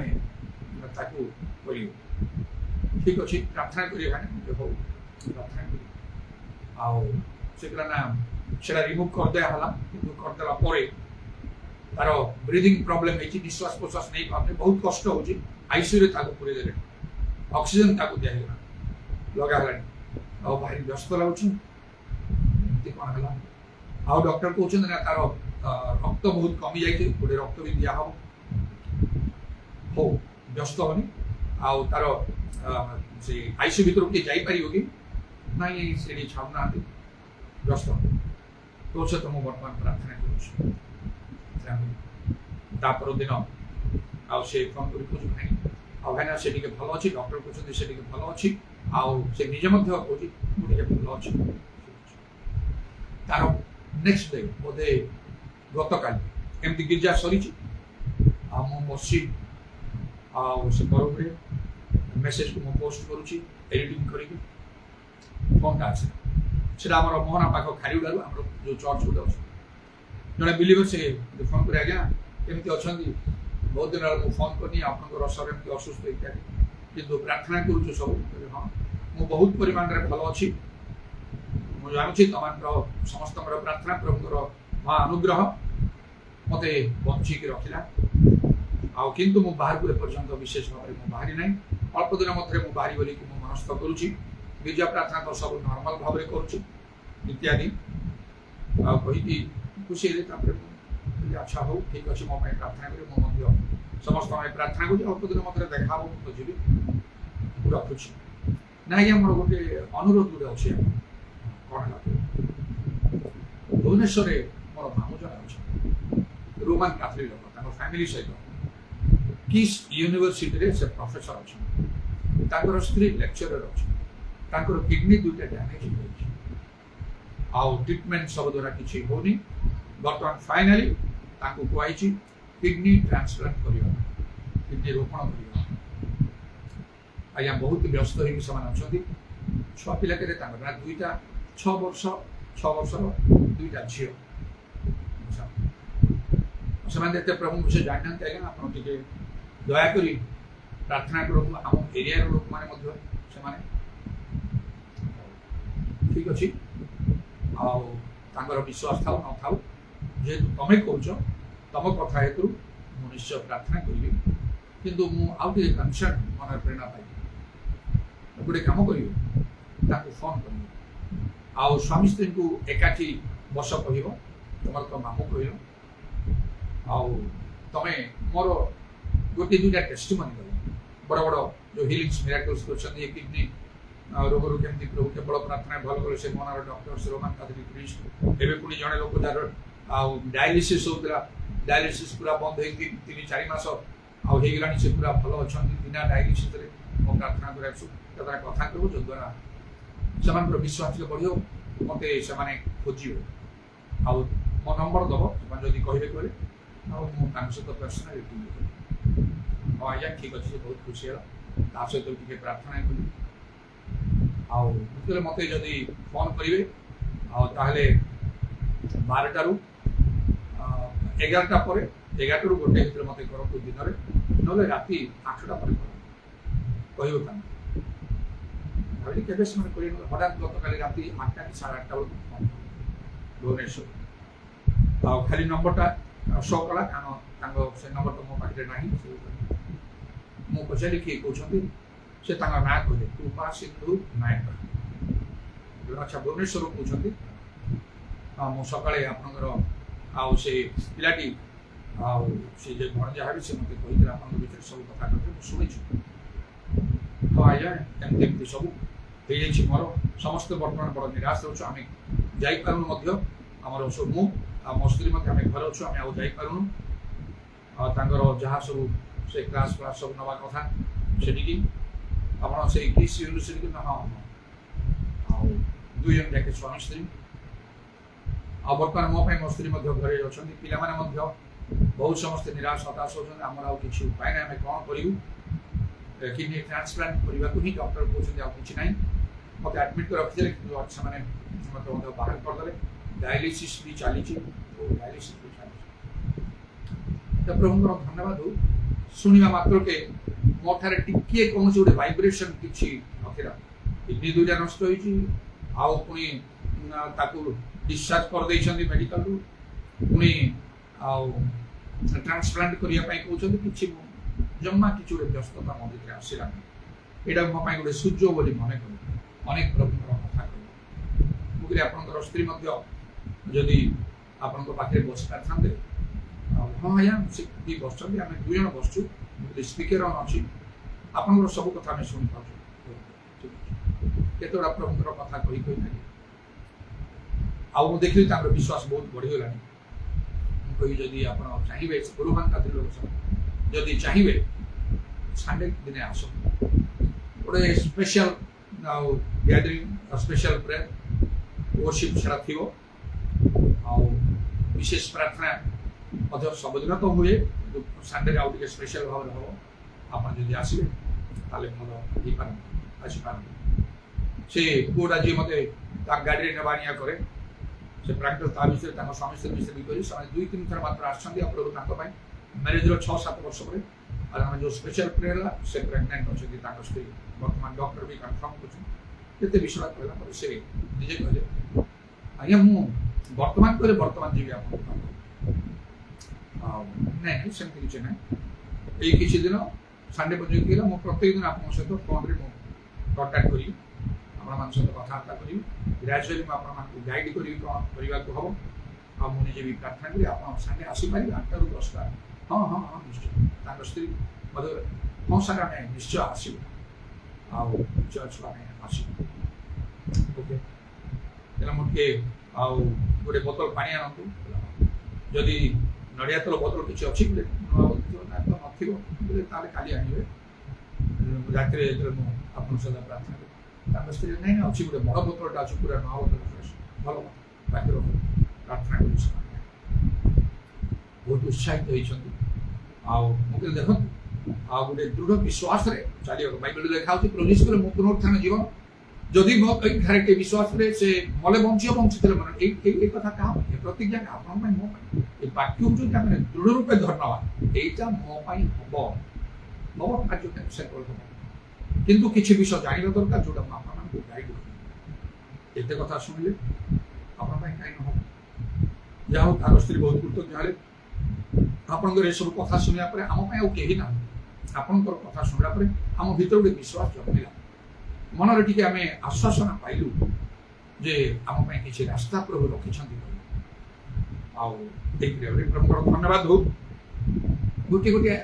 कर ठीक अच्छे प्रार्थना करिए हो प्रार्थना कर ना से रिमूव करदे करदेला तार ब्रीदिंग प्रॉब्लम है निश्वास प्रश्वास नहीं पाने बहुत कष्ट हो आईसीयू पूरे दे ऑक्सीजन दिगला लगाला भारी व्यस्त लगुच कौन है आउ डॉक्टर कहते ना तार रक्त बहुत कमी जाए गोटे रक्त भी दिया हो व्यस्त होनी आउ तार से आईसीयू भीतर किए जापर कि ना से छाड़ना व्यस्त तो से तो मुझे बर्तमान प्रार्थना कर दिन आउ से फोन कर भाई आ भाईना से भल अच्छी डॉक्टर कहते से भल अच्छी आउ से निजे कहूँ भल अच्छी तार नेक्स्ट डे बोधे गत काली एमती गिरजा सरी बसी से बरहपुर मेसेज को पोस्ट करुच्ची एडिटिंग करके फोनटा आसे मोहना पाख खारीगुड़ा जो चर्च गोटे अच्छे जड़े बिलीवर से फोन कर आज्ञा केमती अच्छा बहुत दिन मुझे फोन करनी आप शरीर असुस्थ इत्यादि किंतु प्रार्थना करुचु सब हाँ मुझे बहुत परिमाण में भल अच्छी मुझे जानूँ तुम समस्त प्रार्थना प्रभुर महाअनुग्रह मत बंचिक रखला आउ किंतु मु बाहर को एपर्यंत विशेष भाव में बाहरी ना अल्प दिन मध्य मुझे बाहरी बोली मनस्थ करुच्ची गिरजा प्रार्थना तो सब नॉर्मल भाव में करुच्ची इत्यादि कही खुशी अच्छा हो ठीक अच्छे मो प्रार्थना करें मुझे समस्त प्रार्थना करुच्ची अल्प दिन मध्य देखा तो जी रखुच्छी ना आज्ञा मोर गोटे अनुरोध गोटे अच्छे कौन है भुवनेश्वर मोर मामू जन अच्छे रोमान कैथोलिक लोक फैमिली सहित किस यूनिवर्सिटी से प्रोफेसर अच्छा स्त्री लेक्चरर अच्छा किडनी दुईटा डैमेज आउ ट्रिटमेंट सब द्वारा किसी होनी बर्तमान फाइनाली कहुई किडनी ट्रांसप्लांट करवा किडनी रोपण करवा आज्ञा बहुत व्यस्त हो छुआ पिला के दुईटा 6 वर्षर दुईटा झील ସେମାନେ ଏତେ ପ୍ରଭୁଙ୍କ ବିଷୟ ଜାଣିନାହାନ୍ତି ଆଜ୍ଞା ଆପଣ ଟିକେ ଦୟାକରି ପ୍ରାର୍ଥନା କରନ୍ତୁ ଆମ ଏରିଆର ଲୋକମାନେ ମଧ୍ୟ ସେମାନେ ଠିକ୍ ଅଛି ଆଉ ତାଙ୍କର ବିଶ୍ୱାସ ଥାଉ ନଥାଉ ଯେହେତୁ ତମେ କହୁଛ ତମ କଥା ହେତୁ ମୁଁ ନିଶ୍ଚୟ ପ୍ରାର୍ଥନା କରିବି କିନ୍ତୁ ମୁଁ ଆଉ ଟିକେ କନସର୍ନ ମନରେ ପ୍ରେରଣା ପାଇବି ଗୋଟେ କାମ କରିବେ ତାଙ୍କୁ ଫୋନ୍ କରିବେ ଆଉ ସ୍ୱାମୀ ସ୍ତ୍ରୀଙ୍କୁ ଏକାଠି ବସ କହିବ ତମର ତ ମାମୁଁ କହିଲ ଆଉ ତମେ ମୋର ଗୋଟିଏ ଦୁଇଟା ଟେଷ୍ଟିମନି ଦେବ ବଡ଼ ବଡ଼ ଯେଉଁ ହିଲିଂସ୍ ମିରାକଲ୍ସ କରୁଛନ୍ତି ଏ କିଡନୀ ରୋଗରୁ କେମିତି ପ୍ରଭୁ କେବଳ ପ୍ରାର୍ଥନା ଭଲ କଲେ ସେ ମନର ଡକ୍ଟର ରୋମାନ କାଥଲିକ୍ ପ୍ରିଷ୍ଟ ଏବେ ପୁଣି ଜଣେ ଲୋକ ଯାହାର ଆଉ ଡାୟାଲିସିସ୍ ହେଉଥିଲା ଡାୟାଲିସିସ୍ ପୁରା ବନ୍ଦ ହେଇକି 3-4 ମାସ ଆଉ ହେଇଗଲାଣି ସେ ପୁରା ଭଲ ଅଛନ୍ତି ବିନା ଡାୟାଲିସିସ୍ରେ ମୁଁ ପ୍ରାର୍ଥନା କରିବାକୁ ତାଦ୍ୱାରା କଥା କରିବୁ ଯଦ୍ୱାରା ସେମାନଙ୍କର ବିଶ୍ୱାସ ଟିକେ ବଢ଼ିବ ମୋତେ ସେମାନେ ଖୋଜିବେ ଆଉ ମୋ ନମ୍ବର ଦେବ ସେମାନେ ଯଦି କହିବେ କହିଲେ ଆଉ ମୁଁ ତାଙ୍କ ସହିତ ପର୍ସନାଲି କରିବି ହଁ ଆଜ୍ଞା ଠିକ୍ ଅଛି ସେ ବହୁତ ଖୁସି ହେଲା ତା ସହିତ ଟିକେ ପ୍ରାର୍ଥନା କଲି ଆଉ ଯେତେବେଳେ ମୋତେ ଯଦି ଫୋନ୍ କରିବେ ଆଉ ତାହେଲେ 12ଟାରୁ 11ଟା ପରେ 11ଟାରୁ 1 ଭିତରେ ମୋତେ କରନ୍ତୁ ଦିନରେ ନହେଲେ ରାତି 8ଟା ପରେ କରନ୍ତୁ କହିବ ତାଙ୍କୁ ଭାବିଲି କେବେ ସେମାନେ କରିବେ ହଠାତ୍ ଗତକାଲି ରାତି 8ଟା କି 8:30 ବେଳକୁ ଭୁବନେଶ୍ୱର ଆଉ ଖାଲି ନମ୍ବରଟା ଶୋ କଲା କାରଣ ତାଙ୍କ ସେ ନମ୍ବର ତ ମୋ ପାଖରେ ନାହିଁ ମୁଁ ପଚାରିଲି କିଏ କହୁଛନ୍ତି ସେ ତାଙ୍କ ନାଁ କହିଲେ କୃପା ସିନ୍ଧୁ ନାୟକ ଆଚ୍ଛା ଭୁବନେଶ୍ୱରରୁ କହୁଛନ୍ତି ହଁ ମୁଁ ସକାଳେ ଆପଣଙ୍କର ଆଉ ସେ ପିଲାଟି ଆଉ ସେ ଯେ ଭଣଜା ହେବେ ସେ ମୋତେ କହିଥିଲେ ଆପଣଙ୍କ ଭିତରେ ସବୁ କଥା କହିଲେ ମୁଁ ଶୁଣିଛି ହଁ ଆଜ୍ଞା ଏମିତି ଏମିତି ସବୁ ହେଇଯାଇଛି ମୋର ସମସ୍ତେ ବର୍ତ୍ତମାନ ବଡ଼ ନିରାଶ ହେଉଛୁ ଆମେ ଯାଇପାରୁନୁ ମଧ୍ୟ ଆମର ସବୁ ମୁଁ ଆଉ ମୋ ସ୍ତ୍ରୀ ମଧ୍ୟ ଆମେ ଘରେ ଅଛୁ ଆମେ ଆଉ ଯାଇପାରୁନୁ ଆଉ ତାଙ୍କର ଯାହା ସବୁ ସେ କ୍ଲାସ୍ ସବୁ ନେବା କଥା ସେଠିକି ଆପଣ ସେଇ ଗ୍ରୀସ୍ ୟୁନିଭର୍ସିଟି ହଁ ହଁ ଆଉ 2 ଜଣ ଯାକେ ସ୍ୱାମୀ ସ୍ତ୍ରୀ ଆଉ ବର୍ତ୍ତମାନ ମୋ ପାଇଁ ମୋ ସ୍ତ୍ରୀ ମଧ୍ୟ ଘରେ ଅଛନ୍ତି ପିଲାମାନେ ମଧ୍ୟ ବହୁତ ସମସ୍ତେ ନିରାଶ ହତାଶ ହେଉଛନ୍ତି ଆମର ଆଉ କିଛି ଉପାୟ ନାହିଁ ଆମେ କ'ଣ କରିବୁ କିଡନୀ ଟ୍ରାନ୍ସପ୍ଲାଣ୍ଟ କରିବାକୁ ହିଁ ଡକ୍ଟର କହୁଛନ୍ତି ଆଉ କିଛି ନାହିଁ ମୋତେ ଆଡ଼ମିଟ୍ କରି ରଖିଦେଲେ କିନ୍ତୁ ସେମାନେ ମୋତେ ମଧ୍ୟ ବାହାର କରିଦେଲେ ଡାୟାଲିସିସ୍ ବି ଚାଲିଛି ଡାୟାଲିସିସ୍ ବି ଚାଲିଛି ତ ପ୍ରଭୁଙ୍କର ଧନ୍ୟବାଦ ଶୁଣିବା ମାତ୍ରକେ ମୋ ଠାରେ ଟିକିଏ କୌଣସି ଗୋଟେ ଭାଇବ୍ରେସନ୍ କିଛି ନଥିଲା କିଡନୀ 2ଟା ନଷ୍ଟ ହୋଇଛି ଆଉ ପୁଣି ତାକୁ ଡିସଚାର୍ଜ କରିଦେଇଛନ୍ତି ମେଡ଼ିକାଲରୁ ପୁଣି ଆଉ ଟ୍ରାନ୍ସପ୍ଲାଣ୍ଟ କରିବା ପାଇଁ କହୁଛନ୍ତି କିଛି ଜମା କିଛି ଗୋଟେ ବ୍ୟସ୍ତତା ମୋ ଭିତରେ ଆସିଲାନି ଏଇଟା ମୋ ପାଇଁ ଗୋଟେ ସୁଯୋଗ ବୋଲି ମନେ କଲି ଅନେକ ପ୍ରଭୁଙ୍କର କଥା କହିଲେ ମୁଁ କହିଲି ଆପଣଙ୍କର ସ୍ତ୍ରୀ ମଧ୍ୟ ଯଦି ଆପଣଙ୍କ ପାଖରେ ବସି ପାରିଥାନ୍ତେ ଆଉ ହଁ ଆଜ୍ଞା ସେ ବି ବସିଛନ୍ତି ଆମେ 2 ଜଣ ବସିଛୁ ସ୍ପିକର ଅନ୍ ଅଛି ଆପଣଙ୍କର ସବୁ କଥା ଆମେ ଶୁଣିପାରୁଛୁ କେତେଗୁଡ଼ା ପ୍ରଭୁଙ୍କର କଥା କହି କହିଥାନ୍ତି ଆଉ ମୁଁ ଦେଖିଲି ତାଙ୍କର ବିଶ୍ୱାସ ବହୁତ ବଢ଼ିଗଲାଣି ମୁଁ କହିବି ଯଦି ଆପଣ ଚାହିଁବେ ଗୁରୁମାନ କାତିର ଲୋକ ଯଦି ଚାହିଁବେ ସଣ୍ଡେ ଦିନେ ଆସନ୍ତୁ ଗୋଟେ ସ୍ପେଶାଲ ଆଉ ଗ୍ୟାଦରିଂ ସ୍ପେଶାଲ ପ୍ରେୟାର ୱର୍ସିପ୍ ସେଟା ଥିବ ଆଉ ବିଶେଷ ପ୍ରାର୍ଥନା ମଧ୍ୟ ସବୁଦିନ ତ ହୁଏ କିନ୍ତୁ ସଣ୍ଡେରେ ଆଉ ଟିକେ ସ୍ପେଶାଲ ଭାବରେ ହେବ ଆପଣ ଯଦି ଆସିବେ ତାହେଲେ ଭଲ ହେଇପାରନ୍ତି ଆସିପାରନ୍ତି ସେ ପୁଅଟା ଯିଏ ମୋତେ ତା ଗାଡ଼ିରେ ନେବା ଆଣିବା କରେ ସେ ପ୍ରାକ୍ଟିସ ତା ବିଷୟରେ ତାଙ୍କ ସ୍ୱାମୀ ସ୍ତ୍ରୀ ବିଷୟରେ ବି କରି ସେମାନେ 2-3 ଥର ମାତ୍ର ଆସିଛନ୍ତି ଆଉ ପ୍ରଭୁ ତାଙ୍କ ପାଇଁ ମ୍ୟାରେଜର 6-7 ବର୍ଷ ପରେ ଆଉ ଆମେ ଯେଉଁ ସ୍ପେଶାଲ ପ୍ରେୟାର ହେଲା ସେ ପ୍ରେଗନେଣ୍ଟ ଅଛନ୍ତି ତାଙ୍କ ସ୍ତ୍ରୀ ବର୍ତ୍ତମାନ ଡକ୍ଟର ବି କନଫର୍ମ କରୁଛନ୍ତି କେତେ ବିଷୟ କହିଲା ପରେ ସେ ନିଜେ କହିଲେ ଆଜ୍ଞା ମୁଁ ବର୍ତ୍ତମାନ କହିଲେ ବର୍ତ୍ତମାନ ଯିବି ଆପଣଙ୍କ ଆଉ ନାଇଁ ସେମିତି କିଛି ନାହିଁ ଏଇ କିଛି ଦିନ ସଣ୍ଡେ ପର୍ଯ୍ୟନ୍ତ ହେଲା ମୁଁ ପ୍ରତ୍ୟେକ ଦିନ ଆପଣଙ୍କ ସହିତ ଫୋନ୍ରେ ମୁଁ କଣ୍ଟାକ୍ଟ କରିବି ଆପଣମାନଙ୍କ ସହିତ କଥାବାର୍ତ୍ତା କରିବି ଗ୍ରାଜୁଆଲି ମୁଁ ଆପଣମାନଙ୍କୁ ଗାଇଡ଼ କରିବି କ'ଣ କରିବାକୁ ହେବ ଆଉ ମୁଁ ନିଜେ ବି ପ୍ରାର୍ଥନା କରି ଆପଣଙ୍କ ସାଙ୍ଗେ ଆସିପାରିବି 8ଟାରୁ 10ଟା ହଁ ହଁ ହଁ ନିଶ୍ଚୟ ତାଙ୍କ ସ୍ତ୍ରୀ ମଧ୍ୟ ହଁ ସାର୍ ଆମେ ନିଶ୍ଚୟ ଆସିବୁ ଆଉ ଚର୍ଚ୍ଚକୁ ଆମେ ଆସିବୁ ଓକେ ତେଣୁ ମୁଁ ଟିକେ ଆଉ ଗୋଟେ ବୋତଲ ପାଣି ଆଣନ୍ତୁ ଯଦି ନଡ଼ିଆ ତେଲ ବୋତଲ କିଛି ଅଛି ବୋଲେ ନୂଆ ବୋତଲ ନଥିବ ବୋଲେ ତାହେଲେ କାଲି ଆଣିବେ ରାତିରେ ଯେତେବେଳେ ମୁଁ ଆପଣଙ୍କ ସହିତ ପ୍ରାର୍ଥନା କরি ତାଙ୍କ ସ୍ତ୍ରୀ ନାଇଁ ଅଛି ଗୋଟେ ବଡ଼ ବୋତଲଟା ଅଛି ପୁରା ନୂଆ ବୋତଲ ଫ୍ରେଶ୍ ଭଲ ପାଖରେ ପ୍ରାର୍ଥନା କରି ସେମାନେ ବହୁତ ଉତ୍ସାହିତ ହେଇଛନ୍ତି ଆଉ ମୁଁ କହିଲି ଦେଖନ୍ତୁ ଆଉ ଗୋଟେ ଦୃଢ଼ ବିଶ୍ୱାସରେ ଚାଲିବାକୁ ବାଇବେଲରେ ଲେଖା ହେଉଛି ପ୍ରଭୁ ଯୀଶୁ କହିଲେ ମୁଁ ପୁନରୁତ୍ଥାନ ଜୀବନ ଯଦି ମୋ ଧାରେ କେ ବିଶ୍ୱାସରେ ସେ ମଲେ ବଞ୍ଚିଥିଲେ ମାନେ ଏଇ କଥା କାହା ପାଇଁ ପ୍ରତିଜ୍ଞା ଆପଣଙ୍କ ପାଇଁ ମୋ ପାଇଁ ଏ ବାକ୍ୟକୁ ଯଦି ଆମେ ଦୃଢ଼ ରୂପେ ଧରିନେବା ଏଇଟା ମୋ ପାଇଁ ହବ କାର୍ଯ୍ୟ ସେ କରିବ। କିନ୍ତୁ କିଛି ବିଷୟ ଜାଣିବା ଦରକାର ଯୋଉଟା ମୁଁ ଆପଣମାନଙ୍କୁ ଗାଇଡ୍ କରିବି। ଏତେ କଥା ଶୁଣିଲେ ଆପଣ ପାଇଁ କାହିଁ ନ ହବ। ଯାହା ହଉ ତାର ସ୍ତ୍ରୀ ବହୁତ କୃତଜ୍ଞ ହେଲେ। ଆପଣଙ୍କର ଏସବୁ କଥା ଶୁଣିବା ପରେ ଆମ ପାଇଁ ଆଉ କେହି ନାହାନ୍ତି। ଆପଣଙ୍କର କଥା ଶୁଣିଲା ପରେ ଆମ ଭିତରେ ଗୋଟେ ବିଶ୍ୱାସ ଜନ୍ମିଲା, ମନରେ ଟିକେ ଆମେ ଆଶ୍ୱାସନା ପାଇଲୁ ଯେ ଆମ ପାଇଁ କିଛି ରାସ୍ତା ପ୍ରଭୁ ରଖିଛନ୍ତି। ଆଉ ଏଇଥିରେ ପ୍ରଭୁଙ୍କର ଧନ୍ୟବାଦ ହଉ। ଗୋଟିଏ ଗୋଟିଏ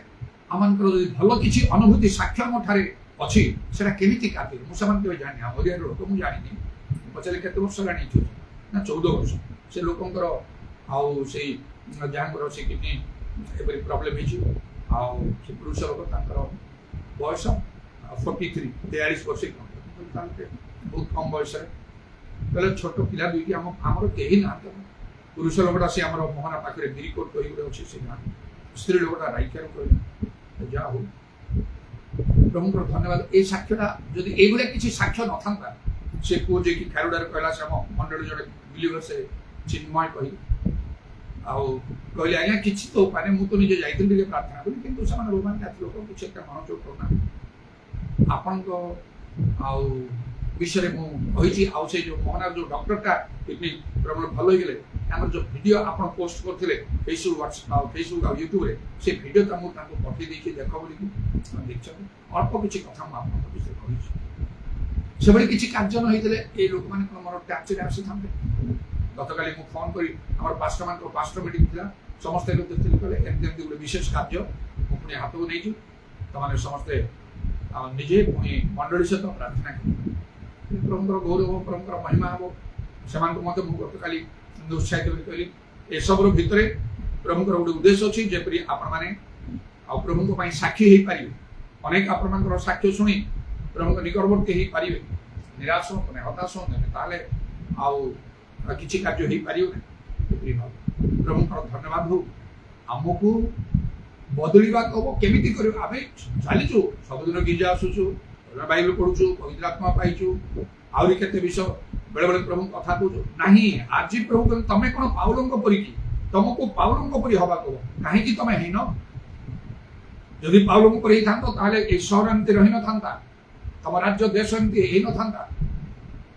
ଆମମାନଙ୍କର ଯଦି ଭଲ କିଛି ଅନୁଭୂତି ସାକ୍ଷ୍ୟ ଆମ ଠାରେ ଅଛି ସେଟା କେମିତି କାଟିବ ମୁଁ ସେମାନେ କେବେ ଜାଣିନି। ଆମ ଏରିଆର ଲୋକ ମୁଁ ଜାଣିନି। ପଚାରିଲେ କେତେ ବର୍ଷ ହେଲାଣି ନା 14 ବର୍ଷ। ସେ ଲୋକଙ୍କର ଆଉ ସେଇ ଯାହାଙ୍କର ସେ କିଡନୀ ଏପରି ପ୍ରୋବ୍ଲେମ୍ ହେଇଛି। ଆଉ ସେ ପୁରୁଷ ଲୋକ ତାଙ୍କର ବୟସ 43 ବର୍ଷ ବହୁତ କମ୍ ବୟସରେ କହିଲେ ଛୋଟ ପିଲା ଦୁଇଟି ଆମର କେହି ନାହାନ୍ତି। ପୁରୁଷ ଲୋକଟା ସେ ଆମର ମୋହନା ପାଖରେ ବିରିକୋଟ କହି ଗୋଟେ ଅଛି ସେ ଗାଁ, ସ୍ତ୍ରୀ ଲୋକଟା ରାଇକାରୁ କହିଲେ। ଯାହା ହଉ ପ୍ରଭୁଙ୍କର ଧନ୍ୟବାଦ। ଏଇ ସାକ୍ଷ୍ୟଟା ଯଦି ଏଇଭଳିଆ କିଛି ସାକ୍ଷ୍ୟ ନଥାନ୍ତା, ସେ ପୁଅ ଯିଏକି ଖାରୁଡାରେ କହିଲା ସେ ଆମ ମଣ୍ଡଳୀ ଜଣେ ବିଲିଭର ସେ ଚିନ୍ମୟ କହି ଆଉ କହିଲେ ଆଜ୍ଞା କିଛି ତ ଉପାୟ ମୁଁ ତ ନିଜେ ଯାଇଥିଲି ଟିକେ ପ୍ରାର୍ଥନା କଲି, କିନ୍ତୁ ସେମାନେ ରୋମାନ ଜାତି ଲୋକ କିଛି ଏତେ ମନୋଯୋଗ କରୁନାହାନ୍ତି। ଆପଣଙ୍କ ଆଉ ବିଷୟରେ ମୁଁ କହିଛି। ଆଉ ସେ ଯୋଉ ମୋହନାର ଯୋଉ ଡକ୍ଟରଟା କିଡନୀ ପ୍ରୋବ୍ଲେମ ଭଲ ହେଇଗଲେ ଆମର ଯୋଉ ଭିଡ଼ିଓ ଆପଣ ପୋଷ୍ଟ କରିଥିଲେ ଫେସବୁକ୍ ଆଉ ୟୁଟ୍ୟୁବରେ, ସେ ଭିଡ଼ିଓଟା ମୁଁ ତାଙ୍କୁ ପଠେଇ ଦେଇଛି ଦେଖ ବୋଲିକି ଦେଖିଛନ୍ତି। ଅଳ୍ପ କିଛି କଥା ମୁଁ ଆପଣଙ୍କ ବିଷୟରେ କହିଛି। ସେଭଳି କିଛି କାର୍ଯ୍ୟ ନ ହେଇଥିଲେ ଏଇ ଲୋକମାନେ କ'ଣ ମୋର ଟ୍ୟାକ୍ସିରେ ଆସିଥାନ୍ତେ। ଗତକାଲି ମୁଁ ଫୋନ୍ କରି ଆମର ପାଷ୍ଟରମାନଙ୍କ ପାଷ୍ଟର ମିଟିଂ ଥିଲା, ସମସ୍ତେ ଦେଖିଥିଲି କହିଲେ ଏମିତି ଏମିତି ଗୋଟେ ବିଶେଷ କାର୍ଯ୍ୟ ମୁଁ ପୁଣି ହାତକୁ ନେଇଛୁ, ସେମାନେ ସମସ୍ତେ ନିଜେ ପୁଣି ମଣ୍ଡଳୀ ସହିତ ପ୍ରାର୍ଥନା କରିବେ। ପ୍ରଭୁଙ୍କର ଗୌରବ ପ୍ରଭୁଙ୍କର ମହିମା ହେବ। ସେମାନଙ୍କୁ ମଧ୍ୟ ମୁଁ ଗତକାଲି ଉତ୍ସାହିତ କରି କହିଲି ଏସବୁର ଭିତରେ ପ୍ରଭୁଙ୍କର ଗୋଟେ ଉଦ୍ଦେଶ୍ୟ ଅଛି ଯେପରି ଆପଣମାନେ ଆଉ ପ୍ରଭୁଙ୍କ ପାଇଁ ସାକ୍ଷୀ ହେଇପାରିବେ। ଅନେକ ଆପଣମାନଙ୍କର ସାକ୍ଷ୍ୟ ଶୁଣି ପ୍ରଭୁଙ୍କ ନିକଟବର୍ତ୍ତୀ ହେଇପାରିବେ। ନିରାଶ ହୁଅନ୍ତୁନି, ହତାଶ ହୁଅନ୍ତୁନି, ତାହେଲେ ଆଉ କିଛି କାର୍ଯ୍ୟ ହେଇପାରିବ ନାହିଁ। ଏପରି ଭାବେ ପ୍ରଭୁଙ୍କର ଧନ୍ୟବାଦ ହଉ। ଆମକୁ ବଦଳିବାକୁ ହବ, କେମିତି କରିବ? ଆମେ ଚାଲିଛୁ ସବୁଦିନ ଗିର୍ଜା ଆସୁଛୁ, ବାଇବେଲ ପଢୁଛୁ, ପବିତ୍ର ଆତ୍ମା ପାଇଛୁ, ଆହୁରି କେତେ ବିଷୟ ବେଳେବେଳେ ପ୍ରଭୁଙ୍କ କଥା କହୁଛୁ। ନାହିଁ ଆଜି ପ୍ରଭୁ ତମେ କ'ଣ ପାଉଲଙ୍କ ପରି କି? ତମକୁ ପାଉଲଙ୍କ ପରି ହବାକୁ ହବ। କାହିଁକି ତମେ ହେଇନ? ଯଦି ପାଉଲଙ୍କ ପରି ହେଇଥାନ୍ତ ତାହେଲେ ଏ ସହର ଏମିତି ରହିନଥାନ୍ତା, ତମ ରାଜ୍ୟ ଦେଶ ଏମିତି ହେଇନଥାନ୍ତା।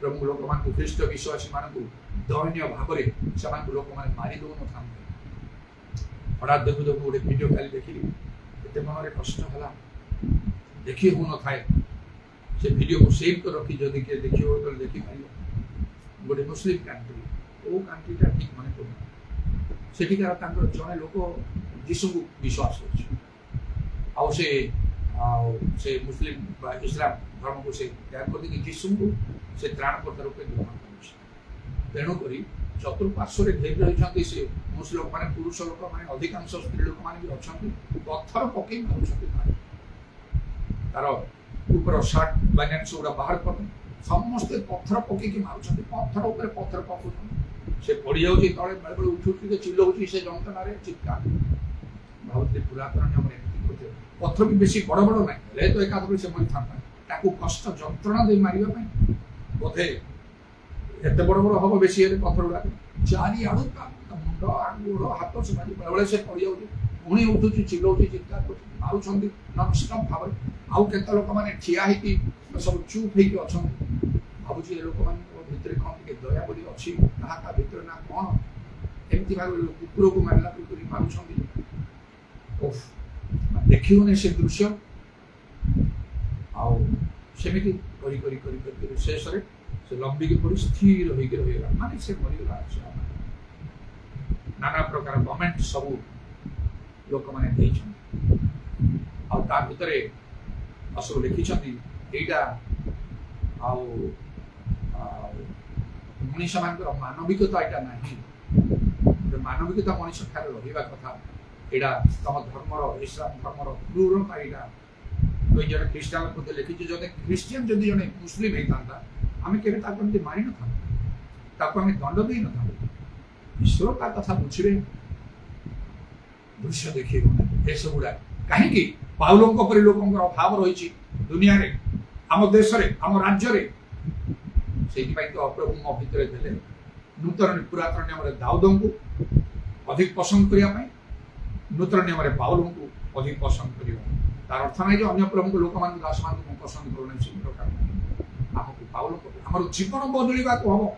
ପ୍ରଭୁ ଲୋକମାନଙ୍କୁ ଖ୍ରୀଷ୍ଟ ବିଶ୍ୱାସୀ ମାନଙ୍କୁ ଦୟନୀୟ ଭାବରେ ସେମାନଙ୍କୁ ଲୋକମାନେ ମାରି ଦଉନଥାନ୍ତେ। ହଠାତ୍ ଦେଖୁ ଦେଖୁ ଗୋଟେ ଭିଡ଼ିଓ କାଲି ଦେଖିଲି, ଏତେ ମନରେ କଷ୍ଟ ହେଲା, ଦେଖି ହଉନଥାଏ। ସେ ଭିଡ଼ିଓକୁ ସେଭ୍ କରି ରଖି ଯଦି କିଏ ଦେଖିବ ତାହେଲେ ଦେଖିପାରିବ। ଗୋଟେ ମୁସଲିମ କାଣ୍ଟ୍ରି, କୋଉ କାଣ୍ଟ୍ରିଟା ଠିକ୍ ମନେ ପଡୁନି, ସେଠିକାର ତାଙ୍କର ଜଣେ ଲୋକ ଯୀଶୁଙ୍କୁ ବିଶ୍ୱାସ କରୁଛି। ଆଉ ସେ ମୁସଲିମ ବା ଇସଲାମ ଧର୍ମକୁ ସେ ତ୍ୟାଗ କରିଦେଇକି ଯୀଶୁଙ୍କୁ ସେ ତ୍ରାଣକର୍ତ୍ତା ରୂପେ ଗ୍ରହଣ କରୁଛି। ତେଣୁକରି ଚତୁଃପାର୍ଶ୍ୱରେ ଘେରି ରହିଛନ୍ତି ସେ ମୁସଲିମ ଲୋକମାନେ, ପୁରୁଷ ଲୋକମାନେ, ଅଧିକାଂଶ ସ୍ତ୍ରୀ ଲୋକମାନେ ବି ଅଛନ୍ତି। ପଥର ପକେଇ ମାରୁଛନ୍ତି, ତାର ଉପର ସାର୍ଟ ବାନିଆନ୍ସ ଗୁଡ଼ା ବାହାର କରି ସମସ୍ତେ ପଥର ପକେଇକି ମାରୁଛନ୍ତି। ପଥର ଉପରେ ପଥର ପକାଉଛନ୍ତି, ସେ ପଡ଼ିଯାଉଛି ତଳେ, ବେଳେବେଳେ ଉଠି ଉଠିକି ଚିଲଉଛି ସେ ଯନ୍ତ୍ରଣାରେ ଚିତ୍କାର। ଭାବୁଥିଲି ପୁରାତନ ନିୟମରେ ଏମିତି କରୁଥିଲେ। ପଥର ବି ବେଶୀ ବଡ଼ ବଡ଼ ନାହିଁ, ହେଲେ ତ ଏକାଥରେ ସେ ମରିଥାନ୍ତା। ତାକୁ କଷ୍ଟ ଯନ୍ତ୍ରଣା ଦେଇ ମାରିବା ପାଇଁ ବୋଧେ ଏତେ ବଡ଼ ବଡ଼ ହବ ବେଶୀ ହେଲେ ପଥର ଗୁଡ଼ାକ ଚାରିଆଡ଼ୁ ମୁଣ୍ଡ ଆଙ୍ଗୁଳ ହାତ ସେମାନେ ବେଳେବେଳେ ସେ ପଡ଼ିଯାଉଛି, ପୁଣି ଉଠୁଛି, ଚିଲଉଛି, ଚିତ୍କାର କରୁଛି, ମାରୁଛନ୍ତି ନନଷ୍ଟପ୍ ଭାବରେ। ଆଉ କେତେ ଲୋକମାନେ ଠିଆ ହେଇକି ସବୁ ଚୁପ୍ ହେଇକି ଅଛନ୍ତି। ଭାବୁଛି ଏ ଲୋକମାନଙ୍କ ଭିତରେ କ'ଣ ଟିକେ ଦୟା ବୋଲି ଅଛି ତାହା ତା ଭିତରେ ନା କ'ଣ? ଏମିତି ଭାବରେ କୁକୁରକୁ ମାରିଲା କୁକୁରୀ ମାରୁଛନ୍ତି। ଦେଖିବନି ସେ ଦୃଶ୍ୟ। ଆଉ ସେମିତି କରି କରି କରି କରି ଶେଷରେ ସେ ଲମ୍ବିକି ପଡ଼ି ସ୍ଥିର ହେଇକି ରହିଗଲା, ମାନେ ସେ ମରିଗଲା। ନାନା ପ୍ରକାର କମେଣ୍ଟ ସବୁ ଲୋକମାନେ ଦେଇଛନ୍ତି। ଆଉ ତା ଭିତରେ ସବୁ ଲେଖିଛନ୍ତି ଏଇଟା ଆଉ ମଣିଷମାନଙ୍କର ମାନବିକତା ଏଇଟା ନାହିଁ। ମାନବିକତା ମଣିଷ ଠାରେ ରହିବା କଥା। ଏଇଟା ତମ ଧର୍ମର, ଇସଲାମ ଧର୍ମର କ୍ରୂରତା। ଏଇଟା ଜଣେ ଖ୍ରୀଷ୍ଟିଆନ ମଧ୍ୟ ଲେଖିଛି, ଯଦି ଖ୍ରୀଷ୍ଟିଆନ ଯଦି ଜଣେ ମୁସଲିମ ହେଇଥାନ୍ତା ଆମେ କେବେ ତାକୁ ଏମିତି ମାରିନଥାନ୍ତୁ, ତାକୁ ଆମେ ଦଣ୍ଡ ଦେଇନଥାନ୍ତୁ। ଈଶ୍ୱର ତା କଥା ବୁଝିବେ, ଦୃଶ୍ୟ ଦେଖେଇବ ଏସବୁଗୁଡା। କାହିଁକି? ପାଉଲଙ୍କ ପରି ଲୋକଙ୍କର ଅଭାବ ରହିଛି ଦୁନିଆରେ, ଆମ ଦେଶରେ, ଆମ ରାଜ୍ୟରେ। ସେଇଥିପାଇଁ ତ ପ୍ରଭୁ ମୋ ଭିତରେ ଦେଲେ ନୂତନ ପୁରାତନ ନିୟମରେ ଦାଉଦଙ୍କୁ, अधिक पसंद करिया नूतन नियम पाउल को अधिक पसंद कर तार अर्थ नहीं अन्य प्रभु लोक मान दास मान पसंद करूना से प्रकार आमको पाउल आम जीवन बदलवा हम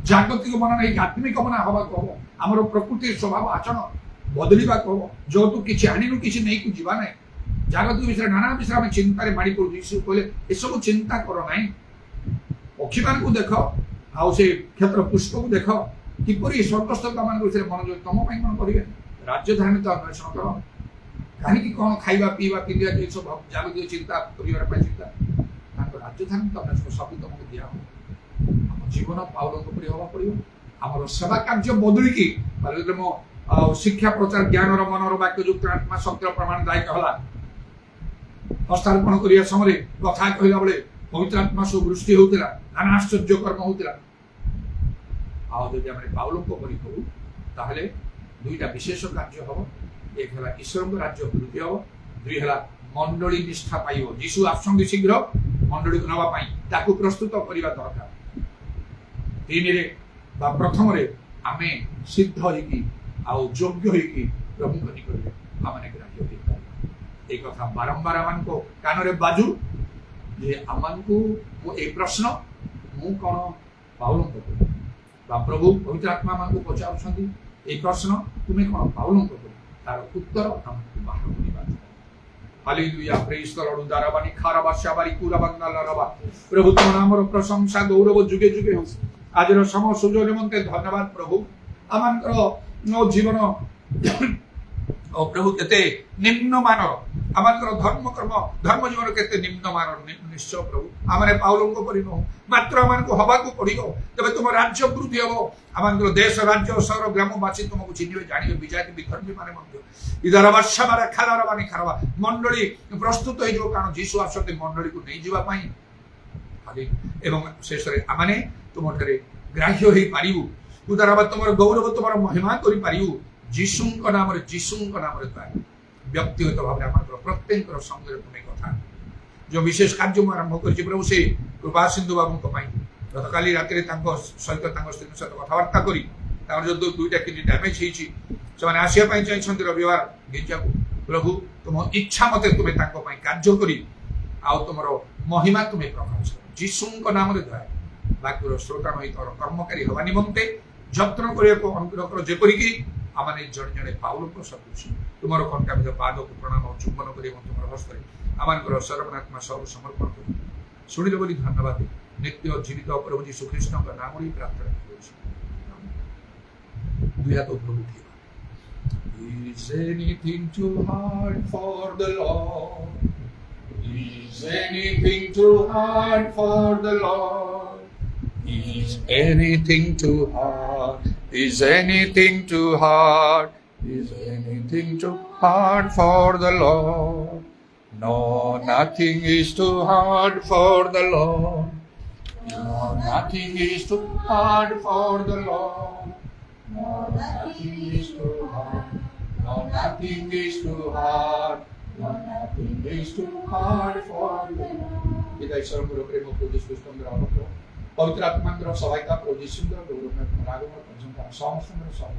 जागतिक मन नहीं आत्मिक मन हवा हम आम प्रकृति स्वभाव आचरण बदलवा हम जो तू किसी आणनु किसी नहीं को जीवा ना जागतिक विषय नाना विषय आम चिंतार माड़ी पड़ू यीशु कहले ये सब चिंता कर ना पक्षी मान देख आउ से क्षेत्र पुष्प को देख किपरि स्वर्गस्थ मान विषय मन तुम कौन करेंगे राज्य धारण तो अन्वेषण कर कहीं कौन खाइबा पीवा पिंधा ये सब जागतिक चिंता कर चिंता राज्य धारण तो अन्वेषण सब तुमको दिया आम जीवन पाउल परि हवा पड़ो आम सेवा कार्य बदलिकी मो शिक्षा प्रचार ज्ञान मनर वाक्य युक्त आत्मा शक्तिर प्रमाण दायक है हस्तार्पण करने समय कथा कहला बेले पवित्र आत्मा सब वृष्टि होता नाना आश्चर्य कर्म होता आदि आम पाउल करूँ ताहले दुईटा विशेष कार्य हम एक है ईश्वर राज्य वृद्धि हम दुई है मंडली निष्ठा पाइब जीशु आसंगे शीघ्र मंडली को नापी प्रस्तुत करने दरकार तीन प्रथम आम सिद्ध होगी योग्य होगी प्रभु निकट आम ग्राह्य हो पार एक कथा बारंबार आम कान बाजू जे आम को ये प्रश्न मु कौन पाउल प्रभु पवित्र आत्मा मान पचार ये प्रश्न तुम्हें कौन पाउल तार उत्तर आमको बाहर करवा हालेलुया प्रेज द लॉर्ड दाराबानी खाराबा शाबारी कुराबांगा लराबा प्रभु तुम नाम प्रशंसा गौरव जुगे जुगे हो आज समय सुजोग निमंते धन्यवाद प्रभु आम जीवन प्रभु केते निम्न मानर आम धर्म कर्म धर्म जीवन केते निम्न मानर निश्चय प्रभु आम पाउल परि नु मात्र आम हवा को पड़ो तब तुम राज्य वृद्धि हम आम देश राज्य सहर ग्रामवासी तुमको चिन्हे जानवे विजाति विधर्मी माने इधर वर्षा मारे खालार बानी खारवा मंडली प्रस्तुत हो कारण जीशु आसते मंडली को नहीं जावाई एवं शेष आमने तुम ग्राह्य हो पारू उदार तुम गौरव तुम महिमा कर जीशु नाम व्यक्तिगत भाव में आम प्रत्येक संगे तुम्हें कथा जो विशेष कार्य मुझे आरंभ कर प्रभु से कृपा सिंधु बाबू गत काली राति सहित स्त्री सहित कथबार्ता कर जो दुईटा किडनी डैमेज होने आसवाई चाहिए रविवार गिर्जा को प्रभु तुम इच्छा मत तुम्हें कार्य कर तुम महिमा तुम्हें प्रकाश कर जीशु नाम दया बाक्यर श्रोता नहीं तोर कर्मकारी हवा निमंते जत्न करने अनुग्रह कर जेपरिकी आम जड़े जड़े पाउल सदृश तुम कंटामित पाद को प्रणाम और चुंबन कर तुम हस्त आम सर्वनात्मा सब समर्पण कर शुणिल बोली धन्यवाद नित्य जीवित प्रभु जीशु ख्रीष्ट नाम ही प्रार्थना दुई हाथ प्रभु थी Is anything too hard for the Lord? Is anything too hard for the Lord? Is anything too hard? Is anything too hard? Is anything too hard for the Lord? No, nothing is too hard for the Lord. No, nothing is too hard for the Lord. No, nothing is too hard. No, nothing is too hard. No, nothing is too hard for the Lord. पिता ईश्वर को प्रेम को जिस पुस्तक में रावण पवित्र आत्मा की सहायता प्रभु यीशु का गौरव में रागम और पंचम का समस्त में सब